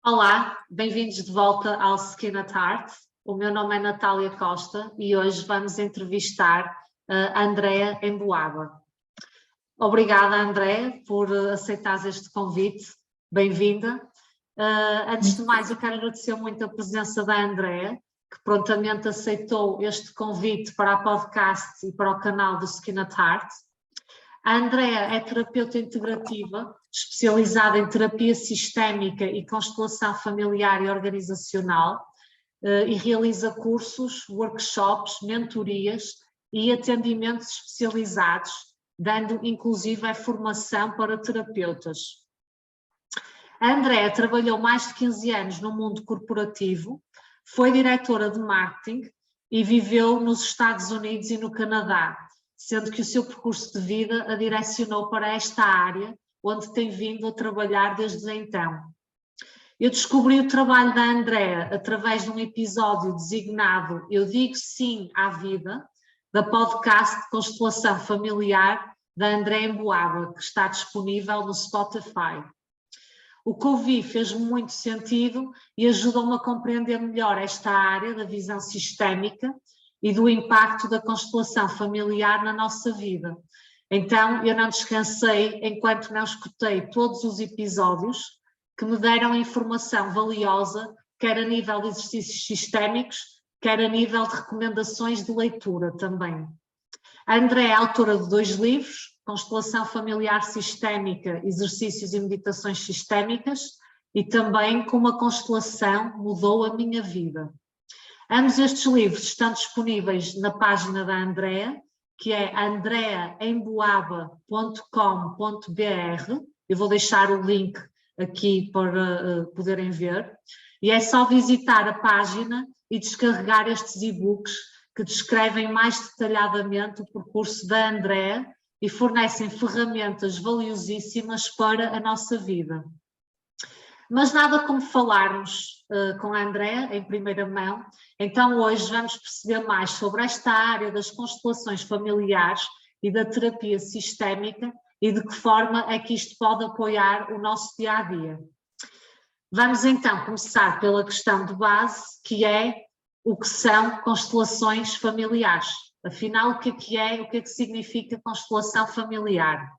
Olá, bem-vindos de volta ao Skin at Heart. O meu nome é Natália Costa e hoje vamos entrevistar a Andrea Emboaba. Obrigada, Andrea, por aceitares este convite. Bem-vinda. Antes de mais, eu quero agradecer muito a presença da Andrea, que prontamente aceitou este convite para a podcast e para o canal do Skin at Heart. A Andrea é terapeuta integrativa, especializada em terapia sistémica e constelação familiar e organizacional, e realiza cursos, workshops, mentorias e atendimentos especializados, dando inclusive a formação para terapeutas. A Andrea trabalhou mais de 15 anos no mundo corporativo, foi diretora de marketing e viveu nos Estados Unidos e no Canadá, sendo que o seu percurso de vida a direcionou para esta área, onde tem vindo a trabalhar desde então. Eu descobri o trabalho da Andrea através de um episódio designado Eu Digo Sim à Vida, da podcast de Constelação Familiar da Andrea Emboaba, que está disponível no Spotify. O que ouvi fez-me muito sentido e ajudou-me a compreender melhor esta área da visão sistémica e do impacto da constelação familiar na nossa vida. Então, eu não descansei enquanto não escutei todos os episódios que me deram informação valiosa, quer a nível de exercícios sistémicos, quer a nível de recomendações de leitura também. A Andrea é autora de 2 livros, Constelação Familiar Sistémica, Exercícios e Meditações Sistémicas, e também Como a Constelação Mudou a Minha Vida. Ambos estes livros estão disponíveis na página da Andrea, que é andreaemboaba.com.br. Eu vou deixar o link aqui para poderem ver. E é só visitar a página e descarregar estes e-books que descrevem mais detalhadamente o percurso da Andrea e fornecem ferramentas valiosíssimas para a nossa vida. Mas nada como falarmos com a Andrea em primeira mão, então hoje vamos perceber mais sobre esta área das constelações familiares e da terapia sistémica e de que forma é que isto pode apoiar o nosso dia-a-dia. Vamos então começar pela questão de base, que é o que são constelações familiares. Afinal, o que é, o que significa constelação familiar?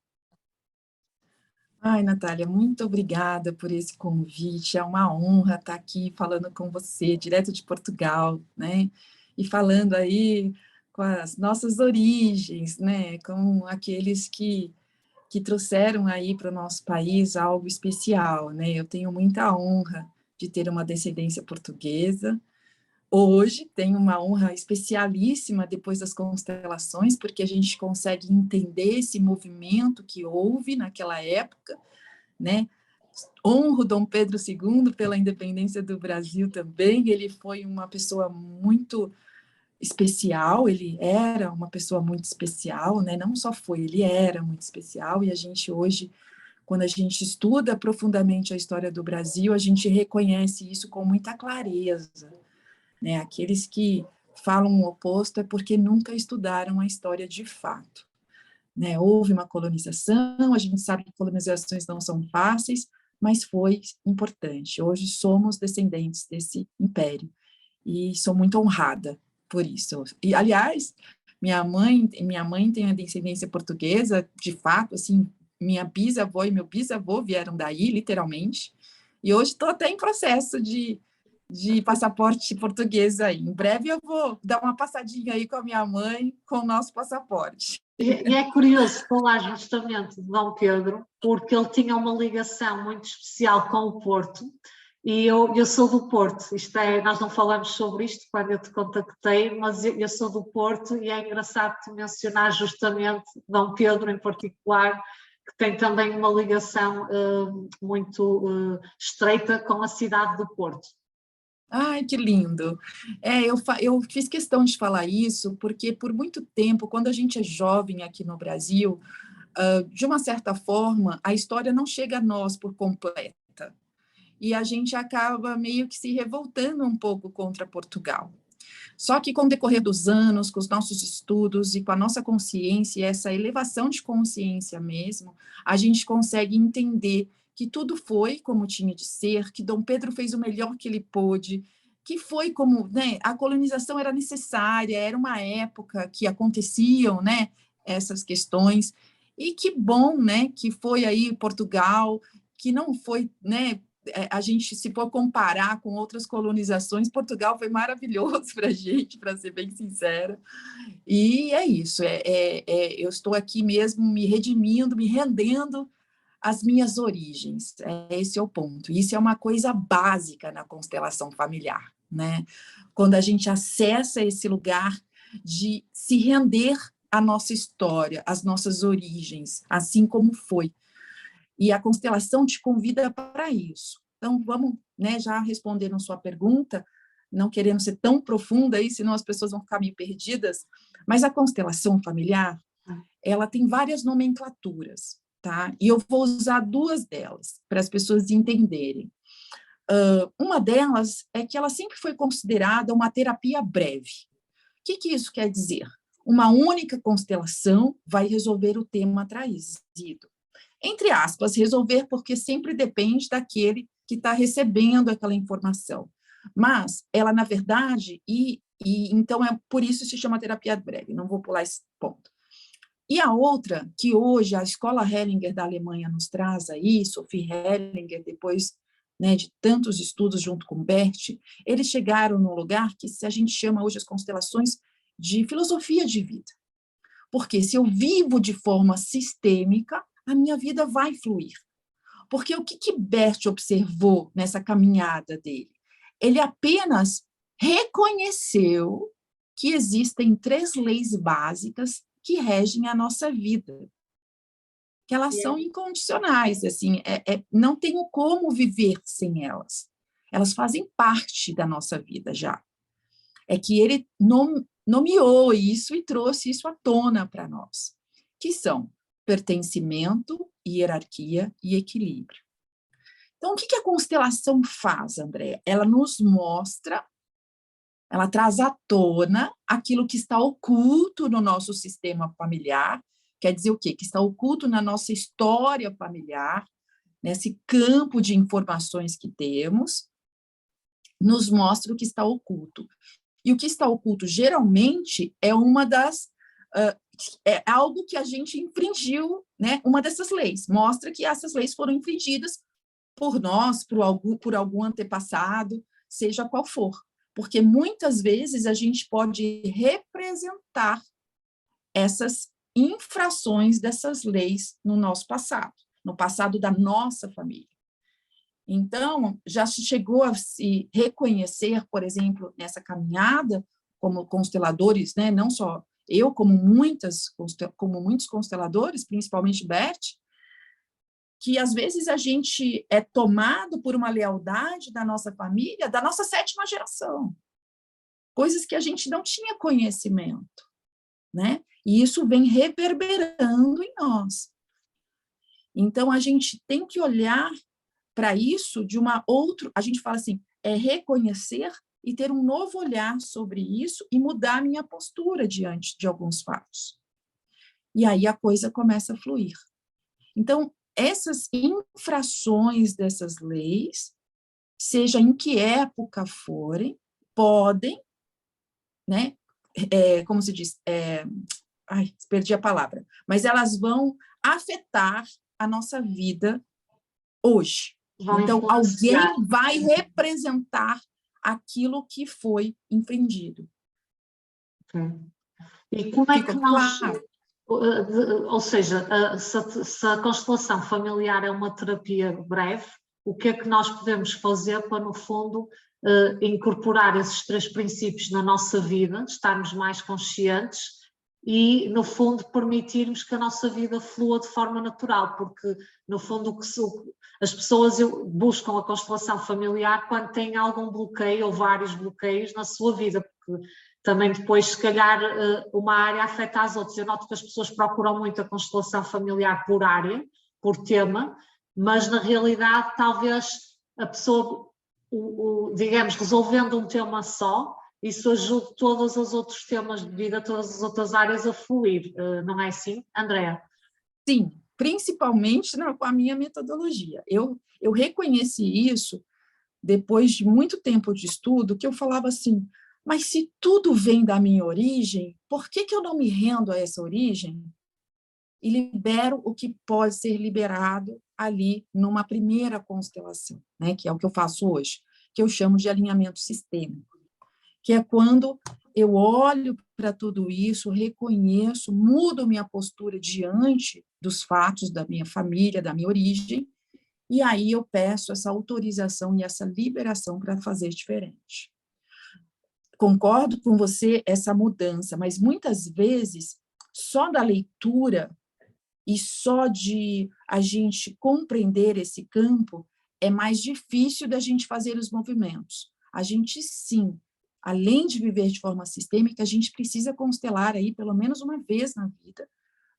Ai, Natália, muito obrigada por esse convite. É uma honra estar aqui falando com você, direto de Portugal, né? E falando aí com as nossas origens, né? Com aqueles que trouxeram aí para o nosso país algo especial, né? Eu tenho muita honra de ter uma descendência portuguesa. Hoje tenho uma honra especialíssima depois das constelações, porque a gente consegue entender esse movimento que houve naquela época, né? Honro Dom Pedro II pela independência do Brasil também. Ele foi uma pessoa muito especial, ele era uma pessoa muito especial, né? Não só foi, ele era muito especial, e a gente hoje, quando a gente estuda profundamente a história do Brasil, a gente reconhece isso com muita clareza, né? Aqueles que falam o oposto é porque nunca estudaram a história de fato, né? Houve uma colonização, a gente sabe que colonizações não são fáceis, mas foi importante. Hoje somos descendentes desse império e sou muito honrada por isso. E, aliás, minha mãe tem a descendência portuguesa, de fato, assim, minha bisavó e meu bisavô vieram daí, literalmente, e hoje estou até em processo de passaporte português aí. Em breve eu vou dar uma passadinha aí com a minha mãe, com o nosso passaporte. E é curioso falar justamente de Dom Pedro, porque ele tinha uma ligação muito especial com o Porto, e eu sou do Porto. Nós não falamos sobre isto quando eu te contactei, mas eu sou do Porto e é engraçado te mencionar justamente Dom Pedro em particular, que tem também uma ligação muito estreita com a cidade do Porto. Ai, que lindo! Eu fiz questão de falar isso porque, por muito tempo, quando a gente é jovem aqui no Brasil, de uma certa forma, a história não chega a nós por completa. E a gente acaba meio que se revoltando um pouco contra Portugal. Só que, com o decorrer dos anos, com os nossos estudos e com a nossa consciência, essa elevação de consciência mesmo, a gente consegue entender que tudo foi como tinha de ser, que Dom Pedro fez o melhor que ele pôde, que foi como, né, a colonização era necessária, era uma época que aconteciam, né, essas questões, e que bom, né, que foi aí Portugal, que não foi, né, a gente, se for comparar com outras colonizações, Portugal foi maravilhoso para a gente, para ser bem sincera, e é isso, eu estou aqui mesmo me redimindo, me rendendo às minhas origens, esse é o ponto, isso é uma coisa básica na constelação familiar, né? Quando a gente acessa esse lugar de se render à nossa história, às nossas origens, assim como foi. E a constelação te convida para isso. Então, vamos, né, já respondendo sua pergunta, não querendo ser tão profunda aí, senão as pessoas vão ficar meio perdidas, mas a constelação familiar, ela tem várias nomenclaturas, tá? E eu vou usar duas delas, para as pessoas entenderem. Uma delas é que ela sempre foi considerada uma terapia breve. O que isso quer dizer? Uma única constelação vai resolver o tema trazido. Entre aspas, resolver, porque sempre depende daquele que está recebendo aquela informação. Mas ela, na verdade, então por isso se chama terapia breve, não vou pular esse ponto. E a outra, que hoje a Escola Hellinger da Alemanha nos traz aí, Sophie Hellinger, depois, né, de tantos estudos junto com Bert, eles chegaram num lugar que a gente chama hoje as constelações de filosofia de vida. Porque se eu vivo de forma sistêmica, a minha vida vai fluir. Porque o que Bert observou nessa caminhada dele? Ele apenas reconheceu que existem 3 leis básicas que regem a nossa vida, que elas são incondicionais, assim, não tenho como viver sem elas. Elas fazem parte da nossa vida já. É que ele nomeou isso e trouxe isso à tona para nós, que são pertencimento, hierarquia e equilíbrio. Então, o que a constelação faz, Andréa? Ela nos mostra, ela traz à tona aquilo que está oculto no nosso sistema familiar, quer dizer o quê? Que está oculto na nossa história familiar, nesse campo de informações que temos, nos mostra o que está oculto. E o que está oculto, geralmente, é uma das... é algo que a gente infringiu, né? Uma dessas leis. Mostra que essas leis foram infringidas por nós, por algum antepassado, seja qual for. Porque muitas vezes a gente pode representar essas infrações dessas leis no nosso passado, no passado da nossa família. Então, já se chegou a se reconhecer, por exemplo, nessa caminhada, como consteladores, né? Não só eu, como muitos consteladores, principalmente Bert, que às vezes a gente é tomado por uma lealdade da nossa família, da nossa 7ª geração, coisas que a gente não tinha conhecimento, né? E isso vem reverberando em nós. Então, a gente tem que olhar para isso de uma outra, a gente fala assim, é reconhecer e ter um novo olhar sobre isso e mudar a minha postura diante de alguns fatos. E aí a coisa começa a fluir. Então, essas infrações dessas leis, seja em que época forem, podem, né, como se diz, perdi a palavra, mas elas vão afetar a nossa vida hoje. Então, alguém vai representar aquilo que foi infringido. E como é que nós... Claro. Ou seja, se a constelação familiar é uma terapia breve, o que é que nós podemos fazer para, no fundo, incorporar esses 3 princípios na nossa vida, estarmos mais conscientes e, no fundo, permitirmos que a nossa vida flua de forma natural, porque, no fundo, as pessoas buscam a constelação familiar quando têm algum bloqueio ou vários bloqueios na sua vida, porque também depois, se calhar, uma área afeta as outras. Eu noto que as pessoas procuram muito a constelação familiar por área, por tema, mas na realidade talvez a pessoa, digamos, resolvendo um tema só, isso ajude todos os outros temas de vida, todas as outras áreas a fluir, não é assim, Andréa? Sim, principalmente com a minha metodologia. Eu reconheci isso depois de muito tempo de estudo, que eu falava assim, mas se tudo vem da minha origem, por que eu não me rendo a essa origem e libero o que pode ser liberado ali numa primeira constelação, né? Que é o que eu faço hoje, que eu chamo de alinhamento sistêmico, que é quando eu olho para tudo isso, reconheço, mudo minha postura diante dos fatos da minha família, da minha origem, e aí eu peço essa autorização e essa liberação para fazer diferente. Concordo com você essa mudança, mas muitas vezes só da leitura e só de a gente compreender esse campo é mais difícil da gente fazer os movimentos. A gente, sim, além de viver de forma sistêmica, a gente precisa constelar aí pelo menos uma vez na vida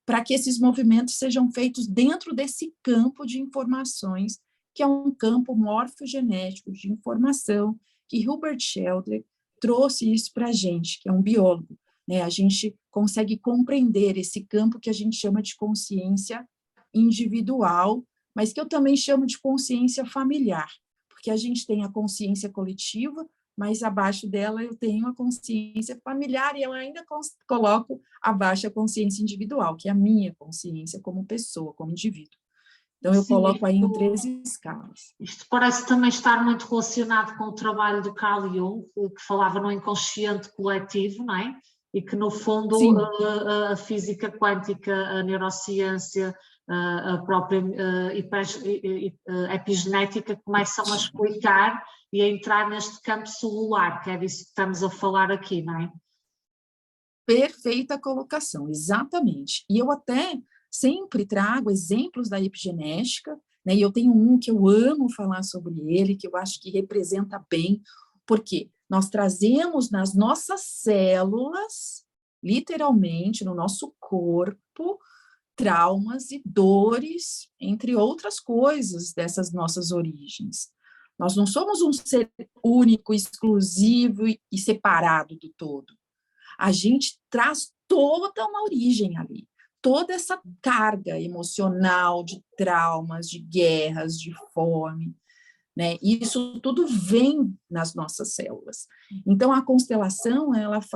para que esses movimentos sejam feitos dentro desse campo de informações, que é um campo morfogenético de informação, que Hubert Sheldrake trouxe isso para a gente, que é um biólogo. Né? A gente consegue compreender esse campo que a gente chama de consciência individual, mas que eu também chamo de consciência familiar, porque a gente tem a consciência coletiva, mas abaixo dela eu tenho a consciência familiar e eu ainda coloco abaixo a consciência individual, que é a minha consciência como pessoa, como indivíduo. Então, eu coloco aí em 3 escalas. Isto parece também estar muito relacionado com o trabalho do Carl Jung, que falava no inconsciente coletivo, não é? E que, no fundo, a física quântica, a neurociência, a própria epigenética começam a explicar e a entrar neste campo celular, que é disso que estamos a falar aqui, não é? Perfeita colocação, exatamente. E eu até sempre trago exemplos da epigenética, né? E eu tenho um que eu amo falar sobre ele, que eu acho que representa bem, porque nós trazemos nas nossas células, literalmente, no nosso corpo, traumas e dores, entre outras coisas dessas nossas origens. Nós não somos um ser único, exclusivo e separado do todo. A gente traz toda uma origem ali, toda essa carga emocional de traumas, de guerras, de fome, né? Isso tudo vem nas nossas células. Então, a constelação,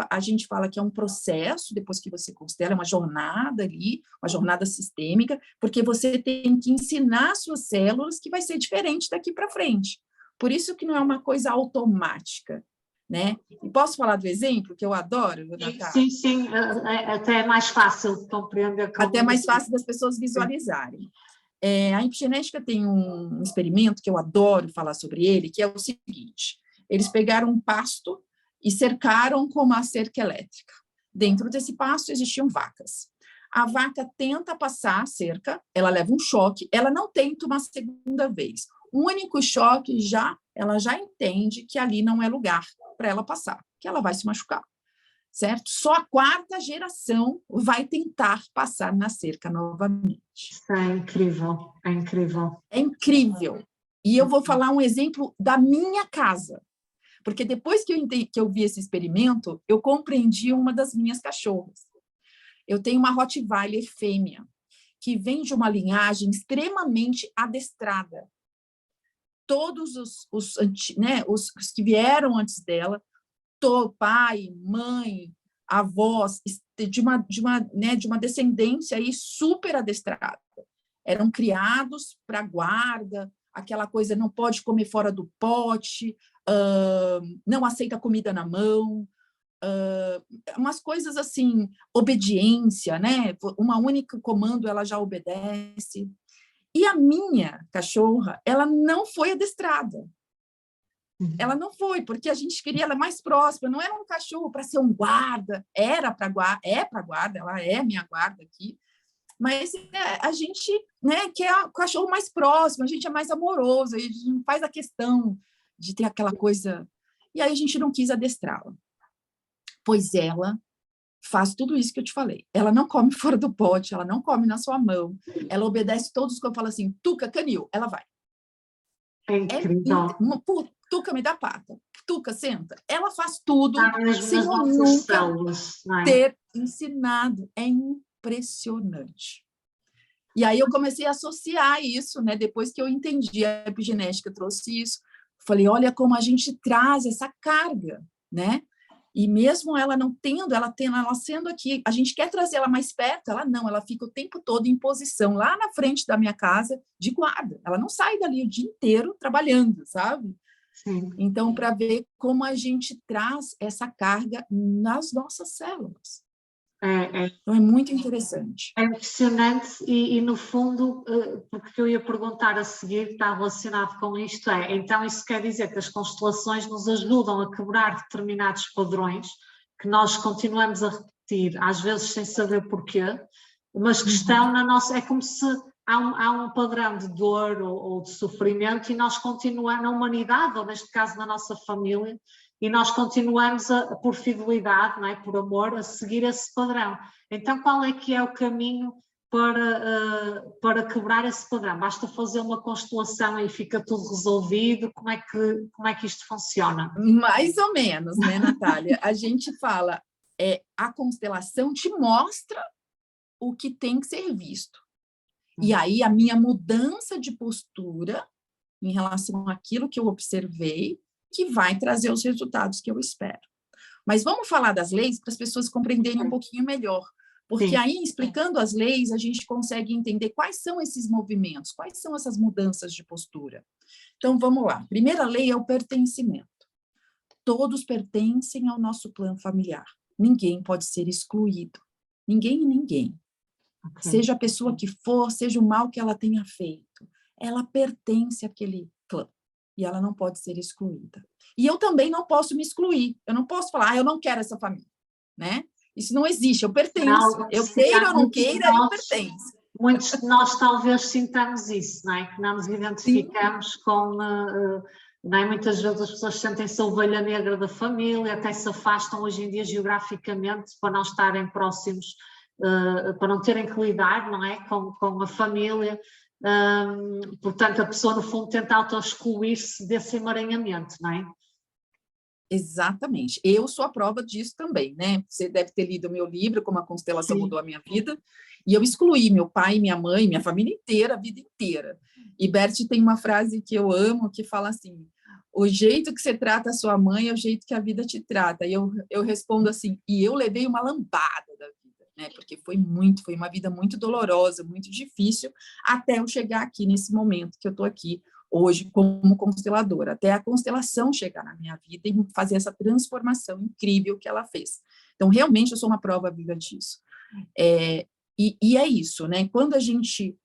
a gente fala que é um processo, depois que você constela, é uma jornada ali, uma jornada sistêmica, porque você tem que ensinar as suas células que vai ser diferente daqui para frente. Por isso que não é uma coisa automática, né? E posso falar do exemplo, que eu adoro, Natália? Sim, até é mais fácil de compreender. Até é mais fácil das pessoas visualizarem. A epigenética tem um experimento que eu adoro falar sobre ele, que é o seguinte: eles pegaram um pasto e cercaram com uma cerca elétrica. Dentro desse pasto existiam vacas. A vaca tenta passar a cerca, ela leva um choque, ela não tenta uma segunda vez. Um único choque, ela já entende que ali não é lugar para ela passar, que ela vai se machucar. Certo? Só a 4ª geração vai tentar passar na cerca novamente. É incrível, é incrível. É incrível. E eu vou falar um exemplo da minha casa, porque depois que eu vi esse experimento, eu compreendi uma das minhas cachorras. Eu tenho uma Rottweiler fêmea, que vem de uma linhagem extremamente adestrada. Todos os que vieram antes dela, pai, mãe, avós, de uma descendência aí super adestrada. Eram criados para guarda, aquela coisa, não pode comer fora do pote, não aceita comida na mão, umas coisas assim, obediência, né? Uma única comando ela já obedece. E a minha cachorra, ela não foi adestrada. Ela não foi, porque a gente queria ela mais próxima, não era um cachorro para ser um guarda, é para guarda, ela é minha guarda aqui, mas a gente, né, quer o cachorro mais próximo, a gente é mais amoroso, a gente não faz a questão de ter aquela coisa, e aí a gente não quis adestrá-la. Pois ela faz tudo isso que eu te falei, ela não come fora do pote, ela não come na sua mão, ela obedece todos que eu falo assim, Tuca, canil, ela vai. É incrível. Tuca, me dá pata. Tuca, senta. Ela faz tudo sem eu nunca ter ensinado. É impressionante. E aí eu comecei a associar isso, né? Depois que eu entendi, a epigenética trouxe isso. Falei, olha como a gente traz essa carga, né? E mesmo ela não tendo, ela sendo aqui, a gente quer trazer ela mais perto, ela não, ela fica o tempo todo em posição lá na frente da minha casa de guarda. Ela não sai dali o dia inteiro trabalhando, sabe? Sim. Então, para ver como a gente traz essa carga nas nossas células. Então, é muito interessante. É impressionante e, no fundo, porque eu ia perguntar a seguir, está relacionado com isto, então isso quer dizer que as constelações nos ajudam a quebrar determinados padrões que nós continuamos a repetir, às vezes sem saber porquê, mas que estão na nossa... É como se há um padrão de dor ou de sofrimento e nós continuamos, na humanidade, ou neste caso na nossa família, e nós continuamos, por fidelidade, não é? Por amor, a seguir esse padrão. Então, qual é que é o caminho para quebrar esse padrão? Basta fazer uma constelação e fica tudo resolvido? Como é que isto funciona? Mais ou menos, né, Natália? A gente fala, a constelação te mostra o que tem que ser visto. E aí, a minha mudança de postura em relação àquilo que eu observei, que vai trazer os resultados que eu espero. Mas vamos falar das leis para as pessoas compreenderem um pouquinho melhor. Porque aí, explicando as leis, a gente consegue entender quais são esses movimentos, quais são essas mudanças de postura. Então, vamos lá. A primeira lei é o pertencimento. Todos pertencem ao nosso clã familiar. Ninguém pode ser excluído. Ninguém e ninguém. Seja a pessoa que for, seja o mal que ela tenha feito, ela pertence àquele clã. E ela não pode ser excluída. E eu também não posso me excluir. Eu não posso falar, eu não quero essa família, né? Isso não existe, eu pertenço. Não, eu queira ou não queira, eu pertenço. Muitos de nós talvez sintamos isso, não é? Que não nos identificamos com... não é? Muitas vezes as pessoas sentem-se a ovelha negra da família, até se afastam hoje em dia geograficamente para não estarem próximos, para não terem que lidar, não é? Com a família. Portanto, a pessoa, no fundo, tenta auto-excluir-se desse emaranhamento, não é? Exatamente. Eu sou a prova disso também, né? Você deve ter lido o meu livro, Como a Constelação Mudou a Minha Vida, e eu excluí meu pai, minha mãe, minha família inteira, a vida inteira. E Bert tem uma frase que eu amo, que fala assim, o jeito que você trata a sua mãe é o jeito que a vida te trata. E eu respondo assim, e eu levei uma lambada da vida, né? Porque foi uma vida muito dolorosa, muito difícil, até eu chegar aqui nesse momento que eu estou aqui, hoje como consteladora, até a constelação chegar na minha vida e fazer essa transformação incrível que ela fez. Então, realmente, eu sou uma prova viva disso. E é isso, né? Quando a gente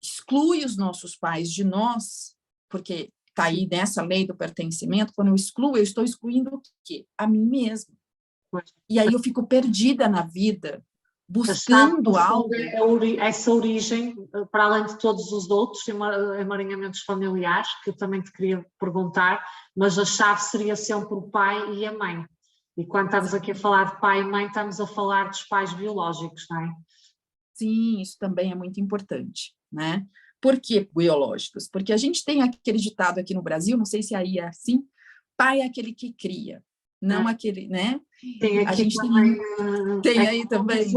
exclui os nossos pais de nós, porque está aí nessa lei do pertencimento, quando eu excluo, eu estou excluindo o quê? A mim mesma. E aí eu fico perdida na vida, buscando algo. Essa origem, para além de todos os outros emaranhamentos familiares, que eu também te queria perguntar, mas a chave seria sempre o pai e a mãe. E quando estamos aqui a falar de pai e mãe, estamos a falar dos pais biológicos, não é? Sim, isso também é muito importante, né? Por que biológicos? Porque a gente tem aquele ditado aqui no Brasil, não sei se aí é assim, pai é aquele que cria, não aquele, né? Tem aqui a gente também, tem aí também.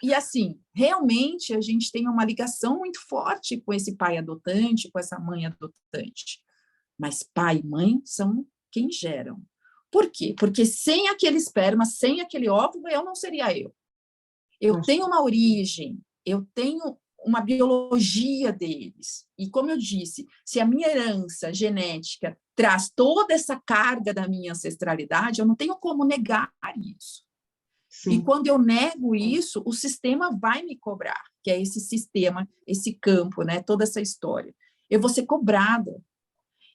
E assim, realmente a gente tem uma ligação muito forte com esse pai adotante, com essa mãe adotante. Mas pai e mãe são quem geram. Por quê? Porque sem aquele esperma, sem aquele óvulo, eu não seria eu. Eu tenho uma origem, eu tenho uma biologia deles. E como eu disse, se a minha herança genética traz toda essa carga da minha ancestralidade, eu não tenho como negar isso. Sim. E quando eu nego isso, o sistema vai me cobrar, que é esse sistema, esse campo, né? Toda essa história. Eu vou ser cobrada.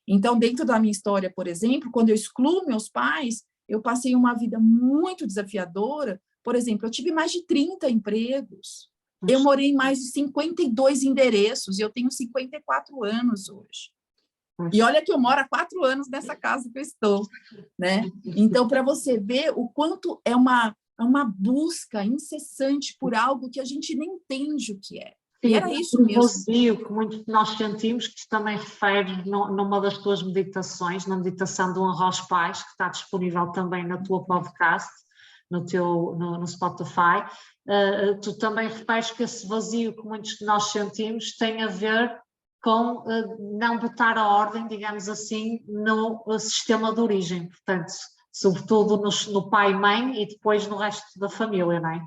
Então, dentro da minha história, por exemplo, quando eu excluo meus pais, eu passei uma vida muito desafiadora. Por exemplo, eu tive mais de 30 empregos. Eu morei em mais de 52 endereços e eu tenho 54 anos hoje. E olha que eu moro há 4 anos nessa casa que eu estou, né? Então, para você ver o quanto é uma busca incessante por algo que a gente nem entende o que é. E era isso mesmo. Vazio que muitos de nós sentimos, que também refere numa das tuas meditações, na meditação do Honra aos Pais, que está disponível também na tua podcast, no Spotify, tu também reparas que esse vazio que muitos de nós sentimos tem a ver com não botar a ordem, digamos assim, no sistema de origem, portanto, sobretudo no pai e mãe e depois no resto da família, não é?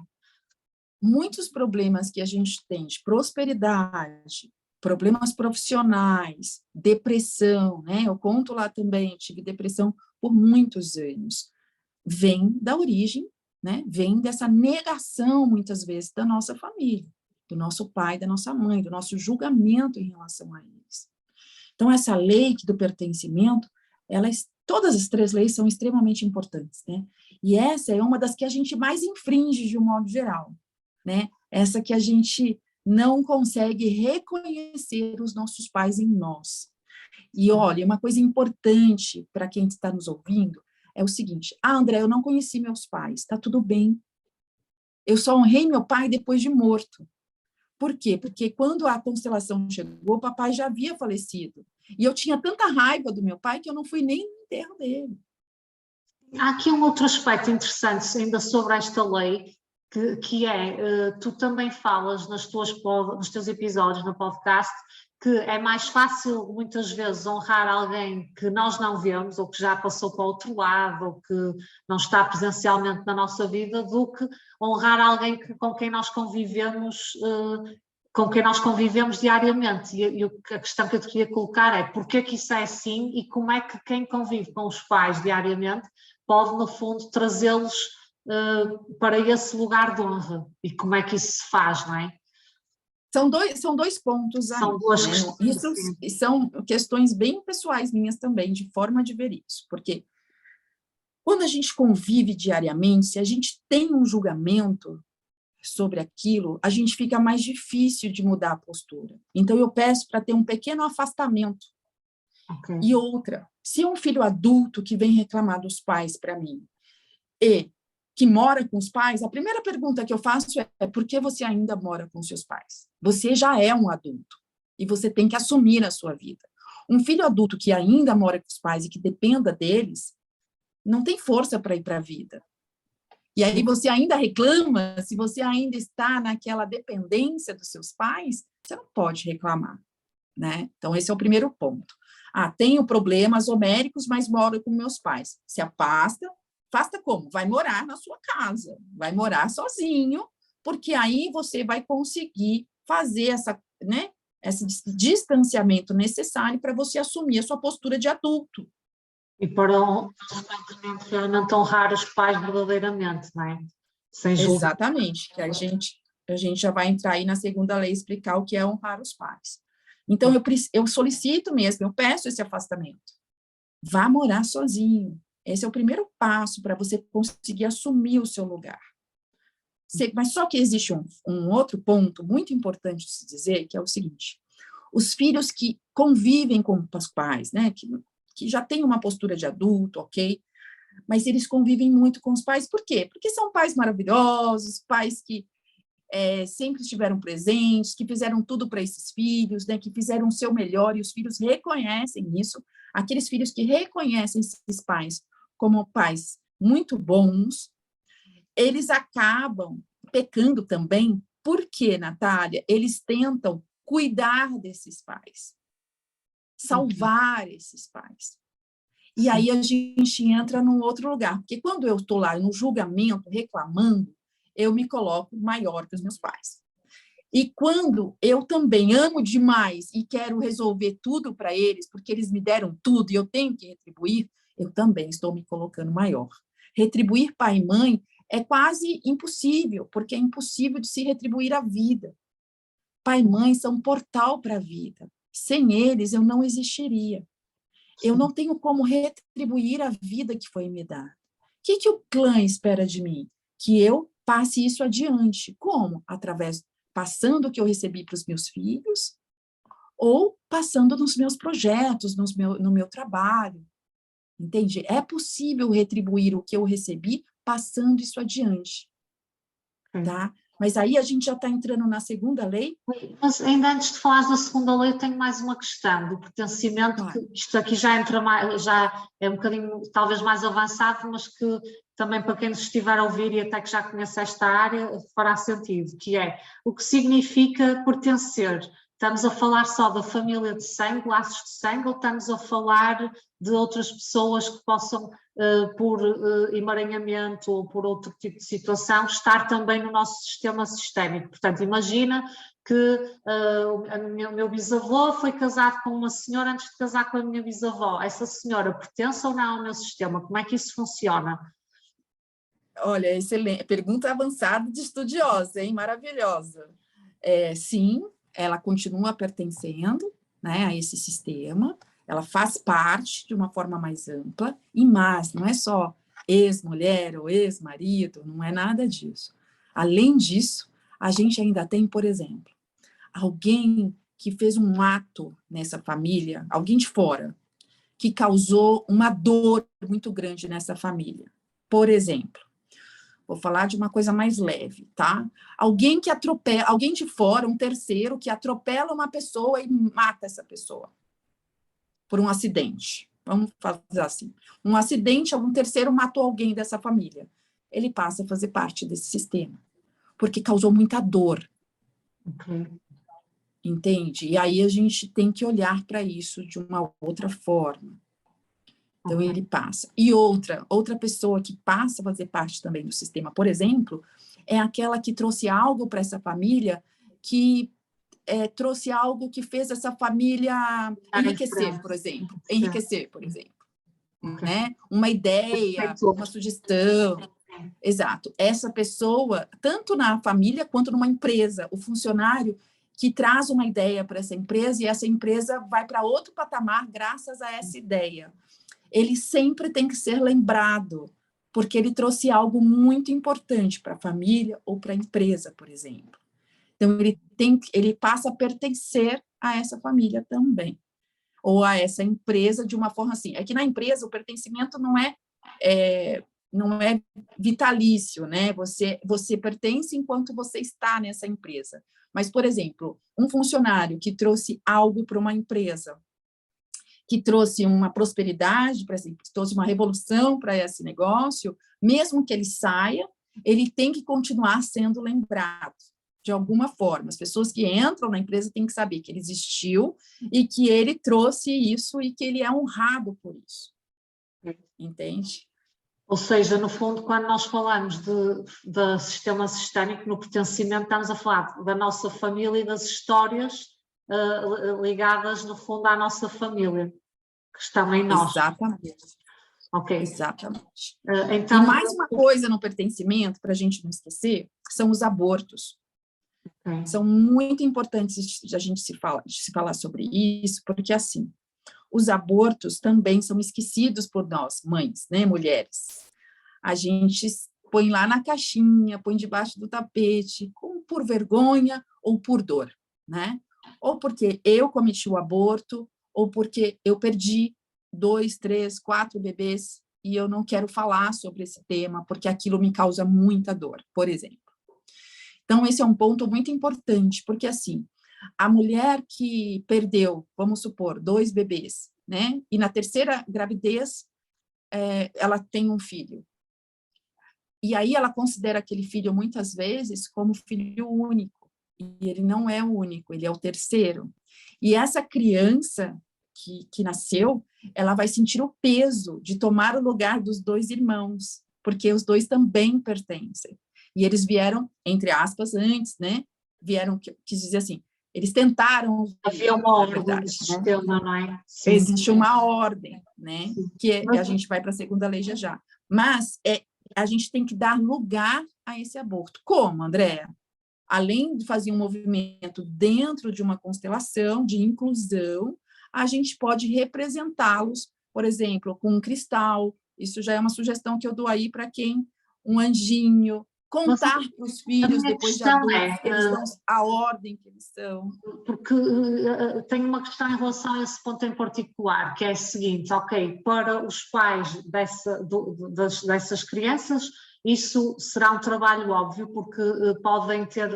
Muitos problemas que a gente tem de prosperidade, problemas profissionais, depressão, né? Eu conto lá também, eu tive depressão por muitos anos, vem da origem, né? Vem dessa negação, muitas vezes, da nossa família, do nosso pai, da nossa mãe, do nosso julgamento em relação a eles. Então, essa lei do pertencimento, todas as 3 leis são extremamente importantes, né? E essa é uma das que a gente mais infringe de um modo geral, né? Essa que a gente não consegue reconhecer os nossos pais em nós. E olha, uma coisa importante para quem está nos ouvindo é o seguinte: André, eu não conheci meus pais, está tudo bem. Eu só honrei meu pai depois de morto. Por quê? Porque quando a constelação chegou, o papai já havia falecido. E eu tinha tanta raiva do meu pai que eu não fui nem no enterro dele. Há aqui um outro aspecto interessante ainda sobre esta lei, que é, tu também falas nos teus episódios no podcast, que é mais fácil muitas vezes honrar alguém que nós não vemos, ou que já passou para o outro lado, ou que não está presencialmente na nossa vida, do que honrar alguém com quem nós convivemos diariamente. E a questão que eu te queria colocar é: porquê que isso é assim e como é que quem convive com os pais diariamente pode, no fundo, trazê-los para esse lugar de honra? E como é que isso se faz, não é? São dois pontos aí. São duas né? questões. Isso são questões bem pessoais minhas também, de forma de ver isso. Porque quando a gente convive diariamente, se a gente tem um julgamento sobre aquilo, a gente fica mais difícil de mudar a postura. Então, eu peço para ter um pequeno afastamento. Okay. E outra, se é um filho adulto que vem reclamar dos pais para mim e que mora com os pais, a primeira pergunta que eu faço é: por que você ainda mora com seus pais? Você já é um adulto e você tem que assumir a sua vida. Um filho adulto que ainda mora com os pais e que dependa deles, não tem força para ir para a vida. E aí você ainda reclama, se você ainda está naquela dependência dos seus pais, você não pode reclamar, né? Então, esse é o primeiro ponto. Tenho problemas homéricos, mas moro com meus pais. Se afasta. Afasta como? Vai morar na sua casa, vai morar sozinho, porque aí você vai conseguir fazer né, esse distanciamento necessário para você assumir a sua postura de adulto. E para realmente honrar os pais verdadeiramente, não é? Sem julgar. Exatamente, que a gente já vai entrar aí na segunda lei, explicar o que é honrar os pais. Então, eu solicito mesmo, eu peço esse afastamento. Vá morar sozinho. Esse é o primeiro passo para você conseguir assumir o seu lugar. Mas só que existe um outro ponto muito importante de se dizer, que é o seguinte: os filhos que convivem com os pais, né, que já têm uma postura de adulto, ok, mas eles convivem muito com os pais. Por quê? Porque são pais maravilhosos, pais que sempre estiveram presentes, que fizeram tudo para esses filhos, né, que fizeram o seu melhor, e os filhos reconhecem isso. Aqueles filhos que reconhecem esses pais como pais muito bons, eles acabam pecando também, porque, Natália, eles tentam cuidar desses pais, salvar esses pais. E aí a gente entra num outro lugar, porque quando eu estou lá no julgamento, reclamando, eu me coloco maior que os meus pais. E quando eu também amo demais e quero resolver tudo para eles, porque eles me deram tudo e eu tenho que retribuir, eu também estou me colocando maior. Retribuir pai e mãe é quase impossível, porque é impossível de se retribuir a vida. Pai e mãe são um portal para a vida. Sem eles, eu não existiria. Eu não tenho como retribuir a vida que foi me dada. O que o clã espera de mim? Que eu passe isso adiante. Como? Passando o que eu recebi para os meus filhos, ou passando nos meus projetos, no meu trabalho. Entende? É possível retribuir o que eu recebi passando isso adiante. Tá? Mas aí a gente já está entrando na segunda lei. Mas ainda antes de falar da segunda lei, eu tenho mais uma questão do pertencimento, Claro. que isto aqui já entra mais, já é um bocadinho talvez mais avançado, mas que também para quem nos estiver a ouvir e até que já conhece esta área, fará sentido, que é o que significa pertencer. Estamos a falar só da família de sangue, laços de sangue, ou estamos a falar de outras pessoas que possam, por emaranhamento ou por outro tipo de situação, estar também no nosso sistema sistémico? Portanto, imagina que o meu bisavô foi casado com uma senhora antes de casar com a minha bisavó. Essa senhora pertence ou não ao meu sistema? Como é que isso funciona? Olha, excelente. Pergunta avançada de estudiosa, hein? Maravilhosa. Sim, ela continua pertencendo, né, a esse sistema, ela faz parte de uma forma mais ampla, e mais, não é só ex-mulher ou ex-marido, não é nada disso. Além disso, a gente ainda tem, por exemplo, alguém que fez um ato nessa família, alguém de fora, que causou uma dor muito grande nessa família. Por exemplo, vou falar de uma coisa mais leve, tá? Alguém que atropela, alguém de fora, um terceiro, que atropela uma pessoa e mata essa pessoa por um acidente. Vamos fazer assim. Um acidente, algum terceiro matou alguém dessa família. Ele passa a fazer parte desse sistema, porque causou muita dor. Okay. Entende? E aí a gente tem que olhar para isso de uma outra forma. Então, ele passa. E outra pessoa que passa a fazer parte também do sistema, por exemplo, é aquela que trouxe algo para essa família, que trouxe algo que fez essa família enriquecer, por exemplo. Enriquecer, por exemplo. Okay. Né? Uma ideia, uma sugestão. Exato. Essa pessoa, tanto na família quanto numa empresa, o funcionário que traz uma ideia para essa empresa e essa empresa vai para outro patamar graças a essa ideia. Ele sempre tem que ser lembrado, porque ele trouxe algo muito importante para a família ou para a empresa, por exemplo. Então, ele passa a pertencer a essa família também, ou a essa empresa de uma forma assim. É que na empresa o pertencimento não é vitalício, né? Você pertence enquanto você está nessa empresa. Mas, por exemplo, um funcionário que trouxe algo para uma empresa, que trouxe uma prosperidade, por exemplo, que trouxe uma revolução para esse negócio, mesmo que ele saia, ele tem que continuar sendo lembrado, de alguma forma. As pessoas que entram na empresa têm que saber que ele existiu e que ele trouxe isso e que ele é honrado por isso. Entende? Ou seja, no fundo, quando nós falamos de sistema sistémico, no pertencimento, estamos a falar da nossa família e das histórias ligadas, no fundo, à nossa família, que estão em nós. Exatamente. Ok. Exatamente. Então, e mais uma coisa no pertencimento, para a gente não esquecer, são os abortos. Okay. São muito importantes a gente se falar sobre isso, porque, assim, os abortos também são esquecidos por nós, mães, né, mulheres. A gente põe lá na caixinha, põe debaixo do tapete, por vergonha ou por dor, né? Ou porque eu cometi o aborto, ou porque eu perdi 2, 3, 4 bebês e eu não quero falar sobre esse tema, porque aquilo me causa muita dor, por exemplo. Então, esse é um ponto muito importante, porque, assim, a mulher que perdeu, vamos supor, 2 bebês, né? E na terceira gravidez, ela tem um filho. E aí ela considera aquele filho, muitas vezes, como filho único. E ele não é o único, ele é o terceiro. E essa criança que nasceu, ela vai sentir o peso de tomar o lugar dos 2 irmãos, porque os 2 também pertencem. E eles vieram, entre aspas, antes, né? Vieram, quis dizer assim, eles tentaram... Havia uma ordem do sistema, não é? Sim. Existe uma ordem, né? Que a gente vai para a segunda lei já. Mas a gente tem que dar lugar a esse aborto. Como, Andréa? Além de fazer um movimento dentro de uma constelação de inclusão, a gente pode representá-los, por exemplo, com um cristal. Isso já é uma sugestão que eu dou aí para quem, um anjinho, contar para os filhos, depois de adultos, que eles são a ordem que eles são. Porque tenho uma questão em relação a esse ponto em particular, que é a seguinte, ok, para os pais dessas crianças, isso será um trabalho óbvio, porque podem ter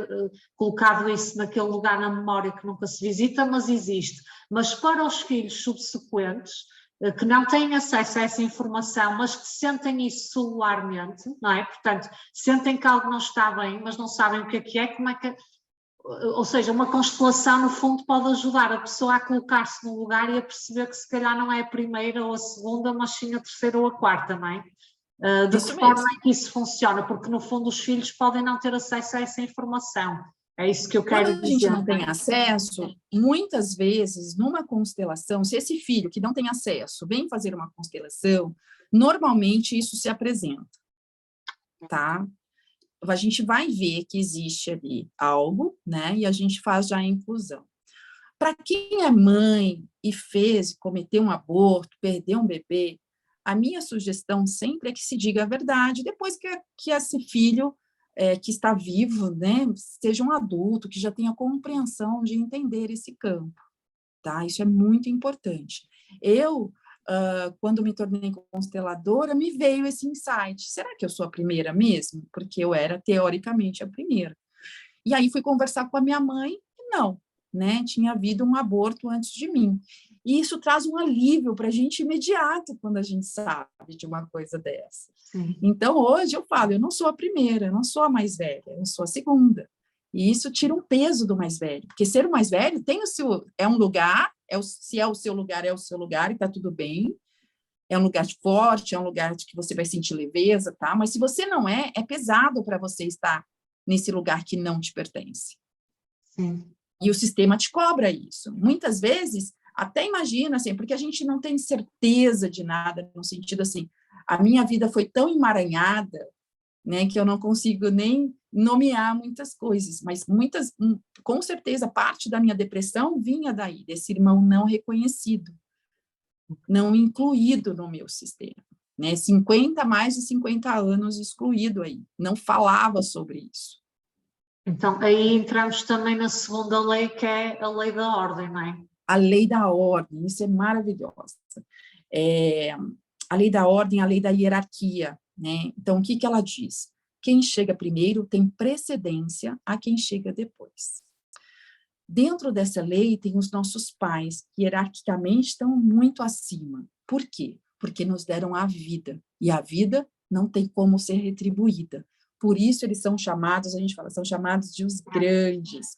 colocado isso naquele lugar na memória que nunca se visita, mas existe. Mas para os filhos subsequentes, que não têm acesso a essa informação, mas que sentem isso celularmente, não é? Portanto, sentem que algo não está bem, mas não sabem o que é, como é que... Ou seja, uma constelação, no fundo, pode ajudar a pessoa a colocar-se no lugar e a perceber que se calhar não é a primeira ou a segunda, mas sim a terceira ou a quarta, não é? De que forma é que isso funciona? Porque, no fundo, os filhos podem não ter acesso a essa informação. É isso que eu quero dizer. Quando a gente não tem acesso, muitas vezes, numa constelação, se esse filho que não tem acesso vem fazer uma constelação, normalmente isso se apresenta, tá? A gente vai ver que existe ali algo, né? E a gente faz já a inclusão. Para quem é mãe e cometeu um aborto, perdeu um bebê, a minha sugestão sempre é que se diga a verdade, depois que esse filho que está vivo, né, seja um adulto, que já tenha compreensão de entender esse campo, tá? Isso é muito importante. Eu, quando me tornei consteladora, me veio esse insight, será que eu sou a primeira mesmo? Porque eu era, teoricamente, a primeira. E aí fui conversar com a minha mãe, e não, né? Tinha havido um aborto antes de mim. E isso traz um alívio para a gente imediato quando a gente sabe de uma coisa dessa. Sim. Então, hoje eu falo, eu não sou a primeira, eu não sou a mais velha, eu sou a segunda. E isso tira um peso do mais velho, porque ser o mais velho tem o seu, é um lugar, se é o seu lugar, é o seu lugar e está tudo bem. É um lugar forte, é um lugar de que você vai sentir leveza, tá? Mas se você não é pesado para você estar nesse lugar que não te pertence. Sim. E o sistema te cobra isso. Muitas vezes, até imagina, assim, porque a gente não tem certeza de nada, no sentido assim, a minha vida foi tão emaranhada, né, que eu não consigo nem nomear muitas coisas, mas com certeza, parte da minha depressão vinha daí, desse irmão não reconhecido, não incluído no meu sistema, né, mais de 50 anos excluído aí, não falava sobre isso. Então, aí entramos também na segunda lei, que é a lei da ordem, não é? A lei da ordem, isso é maravilhosa. A lei da ordem, a lei da hierarquia, né? Então, o que ela diz? Quem chega primeiro tem precedência a quem chega depois. Dentro dessa lei tem os nossos pais, que hierarquicamente estão muito acima. Por quê? Porque nos deram a vida, e a vida não tem como ser retribuída. Por isso eles são chamados, a gente fala, são chamados de os grandes.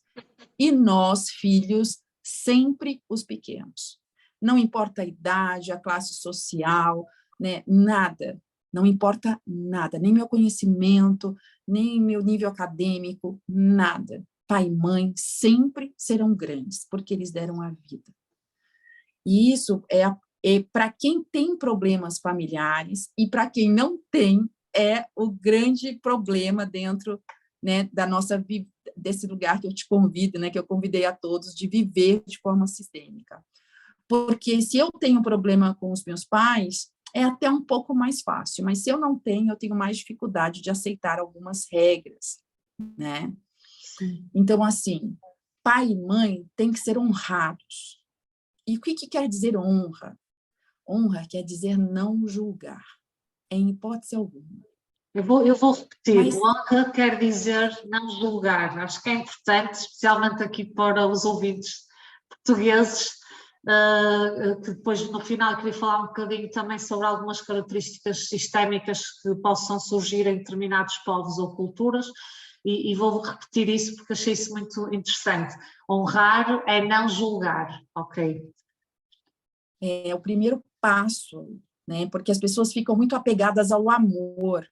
E nós, filhos, sempre os pequenos. Não importa a idade, a classe social, né, nada. Não importa nada, nem meu conhecimento, nem meu nível acadêmico, nada. Pai e mãe sempre serão grandes, porque eles deram a vida. E isso é para quem tem problemas familiares e para quem não tem, é o grande problema dentro, né, da nossa vida, desse lugar que eu te convido, né, que eu convidei a todos, de viver de forma sistêmica. Porque se eu tenho problema com os meus pais, é até um pouco mais fácil, mas se eu não tenho, eu tenho mais dificuldade de aceitar algumas regras, né? Sim. Então, assim, pai e mãe têm que ser honrados. E o que quer dizer honra? Honra quer dizer não julgar, em hipótese alguma. Eu vou repetir, Mas honra quer dizer não julgar. Acho que é importante, especialmente aqui para os ouvintes portugueses, que depois no final queria falar um bocadinho também sobre algumas características sistémicas que possam surgir em determinados povos ou culturas, e vou repetir isso porque achei isso muito interessante. Honrar é não julgar, ok? é o primeiro passo, né? Porque as pessoas ficam muito apegadas ao amor.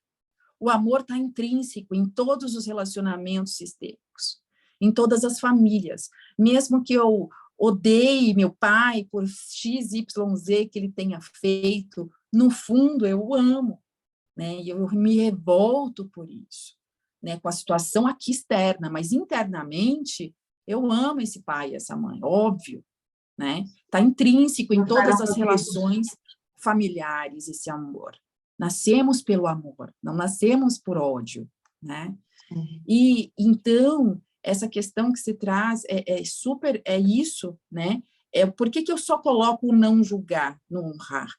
O amor está intrínseco em todos os relacionamentos sistêmicos, em todas as famílias. Mesmo que eu odeie meu pai por X, Y, Z que ele tenha feito, no fundo eu o amo, né? E eu me revolto por isso, né? Com a situação aqui externa, mas internamente eu amo esse pai e essa mãe, óbvio, né? Está intrínseco em todas as relações familiares esse amor. Nascemos pelo amor, não nascemos por ódio, né? E então essa questão que se traz é isso, né? Por que eu só coloco o não julgar, no honrar?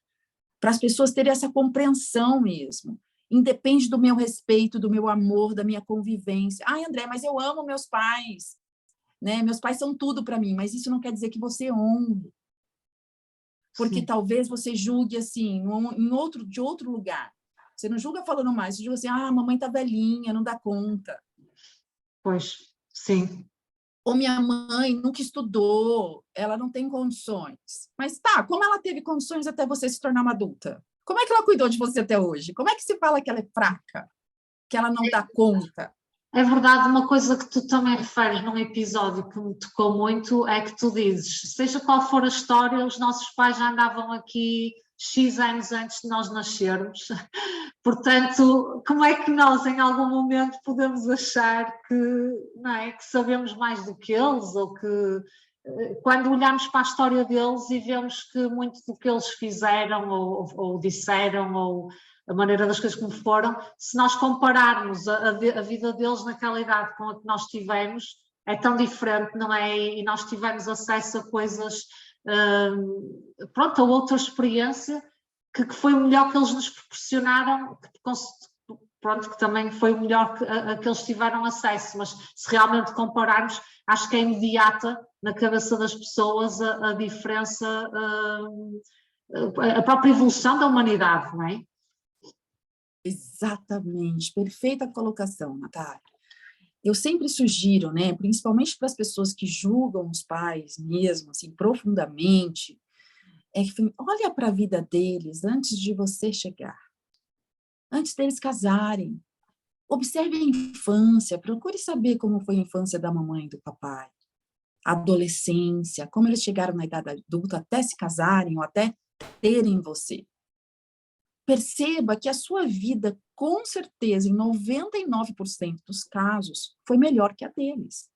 Para as pessoas terem essa compreensão mesmo. independe do meu respeito, do meu amor, da minha convivência. Ai, André, mas eu amo meus pais, né? Meus pais são tudo para mim, mas isso não quer dizer que você honre, porque Sim. talvez você julgue assim, de outro lugar. Você não julga falando mais, você julga assim, ah, a mamãe tá velhinha, não dá conta. Pois, sim. Ou minha mãe nunca estudou, ela não tem condições. Mas tá, como ela teve condições até você se tornar uma adulta? Como é que ela cuidou de você até hoje? Como é que se fala que ela é fraca, que ela não dá conta? É verdade, uma coisa que tu também referes num episódio que me tocou muito é que tu dizes, seja qual for a história, os nossos pais já andavam aqui X anos antes de nós nascermos. Portanto, como é que nós em algum momento podemos achar que, não é, que sabemos mais do que eles, ou que quando olhamos para a história deles e vemos que muito do que eles fizeram ou disseram, ou a maneira das coisas como foram, se nós compararmos a vida deles naquela idade com a que nós tivemos, é tão diferente, não é? E nós tivemos acesso a coisas, pronto, a outra experiência que foi o melhor que eles nos proporcionaram, pronto, que também foi o melhor a que eles tiveram acesso, mas se realmente compararmos, acho que é imediata na cabeça das pessoas a diferença, a própria evolução da humanidade, não é? Exatamente, perfeita colocação, Natália. Eu sempre sugiro, né, principalmente para as pessoas que julgam os pais mesmo, assim, profundamente, é que olha para a vida deles antes de você chegar, antes deles casarem. Observe a infância, procure saber como foi a infância da mamãe e do papai, a adolescência, como eles chegaram na idade adulta até se casarem ou até terem você. Perceba que a sua vida, com certeza, em 99% dos casos, foi melhor que a deles.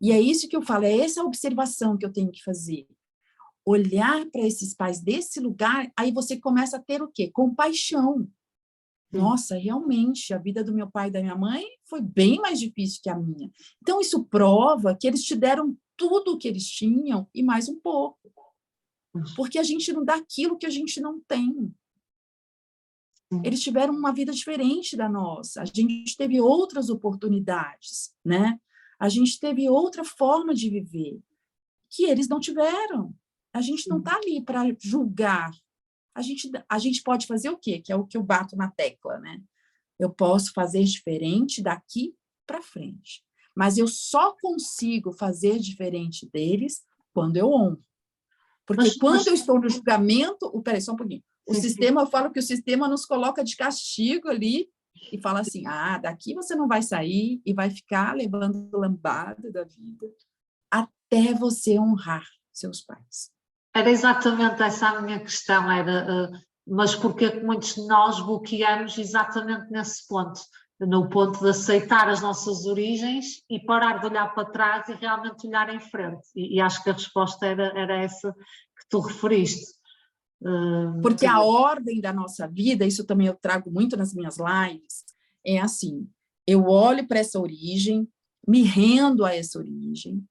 E é isso que eu falo, é essa observação que eu tenho que fazer. Olhar para esses pais desse lugar, aí você começa a ter o quê? Compaixão. Nossa, realmente, a vida do meu pai e da minha mãe foi bem mais difícil que a minha. Então, isso prova que eles te deram tudo o que eles tinham e mais um pouco. Porque a gente não dá aquilo que a gente não tem. Eles tiveram uma vida diferente da nossa. A gente teve outras oportunidades, né? A gente teve outra forma de viver que eles não tiveram. A gente não está ali para julgar. A gente pode fazer o quê? Que é o que eu bato na tecla, né? Eu posso fazer diferente daqui para frente. Mas eu só consigo fazer diferente deles quando eu honro. Porque quando eu estou no julgamento... Peraí, só um pouquinho. O sistema, eu falo que o sistema nos coloca de castigo ali e fala assim, ah, daqui você não vai sair e vai ficar levando lambada da vida até você honrar seus pais. Era exatamente essa a minha questão, mas porque muitos de nós bloqueamos exatamente nesse ponto, no ponto de aceitar as nossas origens e parar de olhar para trás e realmente olhar em frente. E acho que a resposta era essa que tu referiste. Porque a ordem da nossa vida, isso também eu trago muito nas minhas lives, é assim, eu olho para essa origem, me rendo a essa origem,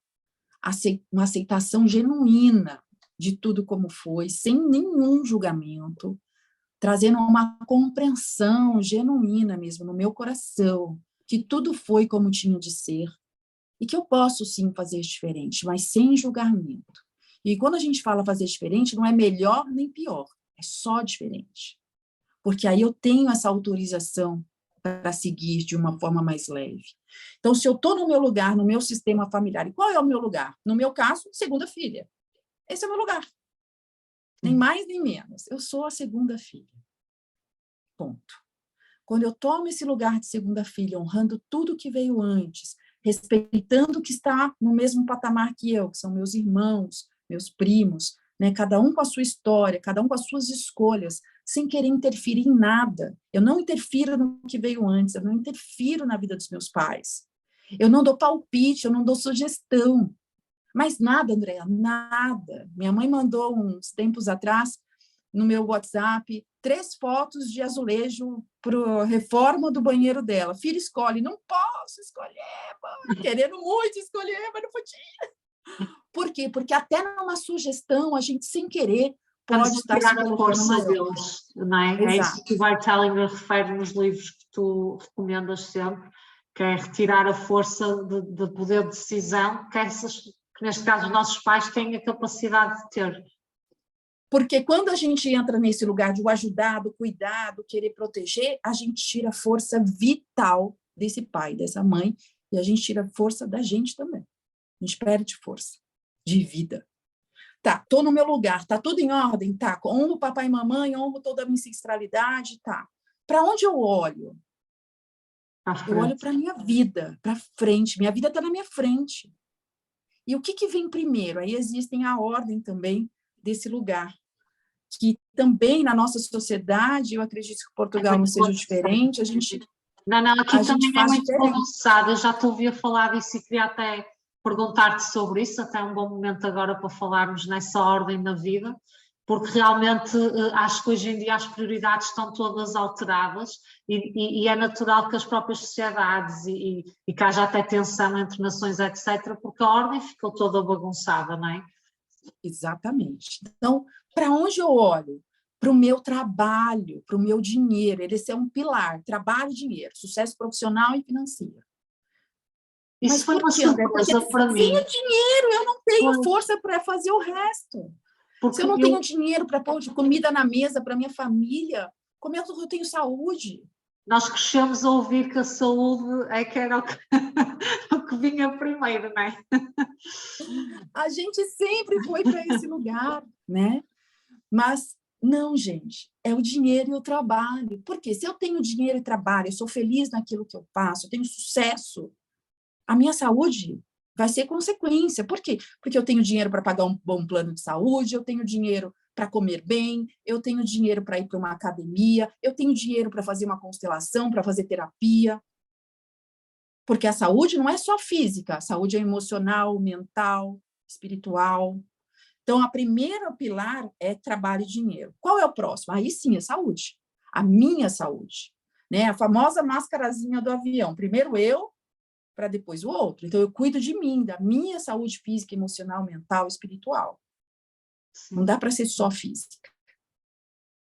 uma aceitação genuína de tudo como foi, sem nenhum julgamento, trazendo uma compreensão genuína mesmo no meu coração, que tudo foi como tinha de ser, e que eu posso sim fazer diferente, mas sem julgamento. E quando a gente fala fazer diferente, não é melhor nem pior, é só diferente. Porque aí eu tenho essa autorização para seguir de uma forma mais leve. Então, se eu estou no meu lugar, no meu sistema familiar, e qual é o meu lugar? No meu caso, segunda filha. Esse é o meu lugar. Nem mais, nem menos. Eu sou a segunda filha. Ponto. Quando eu tomo esse lugar de segunda filha, honrando tudo que veio antes, respeitando o que está no mesmo patamar que eu, que são meus irmãos, meus primos, né? Cada um com a sua história, cada um com as suas escolhas, sem querer interferir em nada. Eu não interfiro no que veio antes, eu não interfiro na vida dos meus pais. Eu não dou palpite, eu não dou sugestão. Mas nada, Andréa, nada. Minha mãe mandou uns tempos atrás, no meu WhatsApp, 3 fotos de azulejo para a reforma do banheiro dela. Filha, escolhe. Não posso escolher, mãe. Querendo muito escolher, mas não podia. Por quê? Porque até numa sugestão, a gente, sem querer, Estamos pode a estar se tirar a colocando força maior. deles, não é? É isso Exato. que o Bart Hellinger refere nos livros que tu recomendas sempre, que é retirar a força de poder de decisão que neste caso os nossos pais têm a capacidade de ter. Porque quando a gente entra nesse lugar de o ajudar, do cuidar, do querer proteger, a gente tira a força vital desse pai, dessa mãe, e a gente tira a força da gente também. A gente perde força de vida. Tá, tô no meu lugar, tá tudo em ordem, tá, honro papai e mamãe, honro toda a minha ancestralidade, tá. Para onde eu olho? Eu olho para a minha vida, para frente, minha vida está na minha frente. E o que vem primeiro? Aí existem a ordem também desse lugar, que também na nossa sociedade, eu acredito que Portugal não seja diferente, a gente Não, aqui também é faz muito diferente. bagunçado, eu já te ouvi a falar disso e queria até perguntar-te sobre isso, até um bom momento agora para falarmos nessa ordem na vida, porque realmente acho que hoje em dia as prioridades estão todas alteradas e é natural que as próprias sociedades e que haja até tensão entre nações, etc., porque a ordem ficou toda bagunçada, não é? Exatamente. Então, para onde eu olho? Para o meu trabalho, para o meu dinheiro. Esse é um pilar, trabalho e dinheiro, sucesso profissional e financeiro. Mas Isso foi por uma quê, André? Porque surpresa para sem mim. o dinheiro eu não tenho força para fazer o resto. Porque Se eu não tenho dinheiro para pôr de comida na mesa para minha família, como é que eu tenho saúde? Nós crescemos a ouvir que a saúde é que era o que vinha primeiro, não é? A gente sempre foi para esse lugar, né? Mas não, gente, é o dinheiro e o trabalho. Porque se eu tenho dinheiro e trabalho, eu sou feliz naquilo que eu faço, eu tenho sucesso, a minha saúde vai ser consequência. Por quê? Porque eu tenho dinheiro para pagar um bom plano de saúde, eu tenho dinheiro para comer bem, eu tenho dinheiro para ir para uma academia, eu tenho dinheiro para fazer uma constelação, para fazer terapia. Porque a saúde não é só física, a saúde é emocional, mental, espiritual. Então, a primeira pilar é trabalho e dinheiro. Qual é o próximo? Aí sim, é saúde. A minha saúde. Né? A famosa máscarazinha do avião. Primeiro eu, para depois o outro. Então, eu cuido de mim, da minha saúde física, emocional, mental, espiritual. Sim. Não dá para ser só física.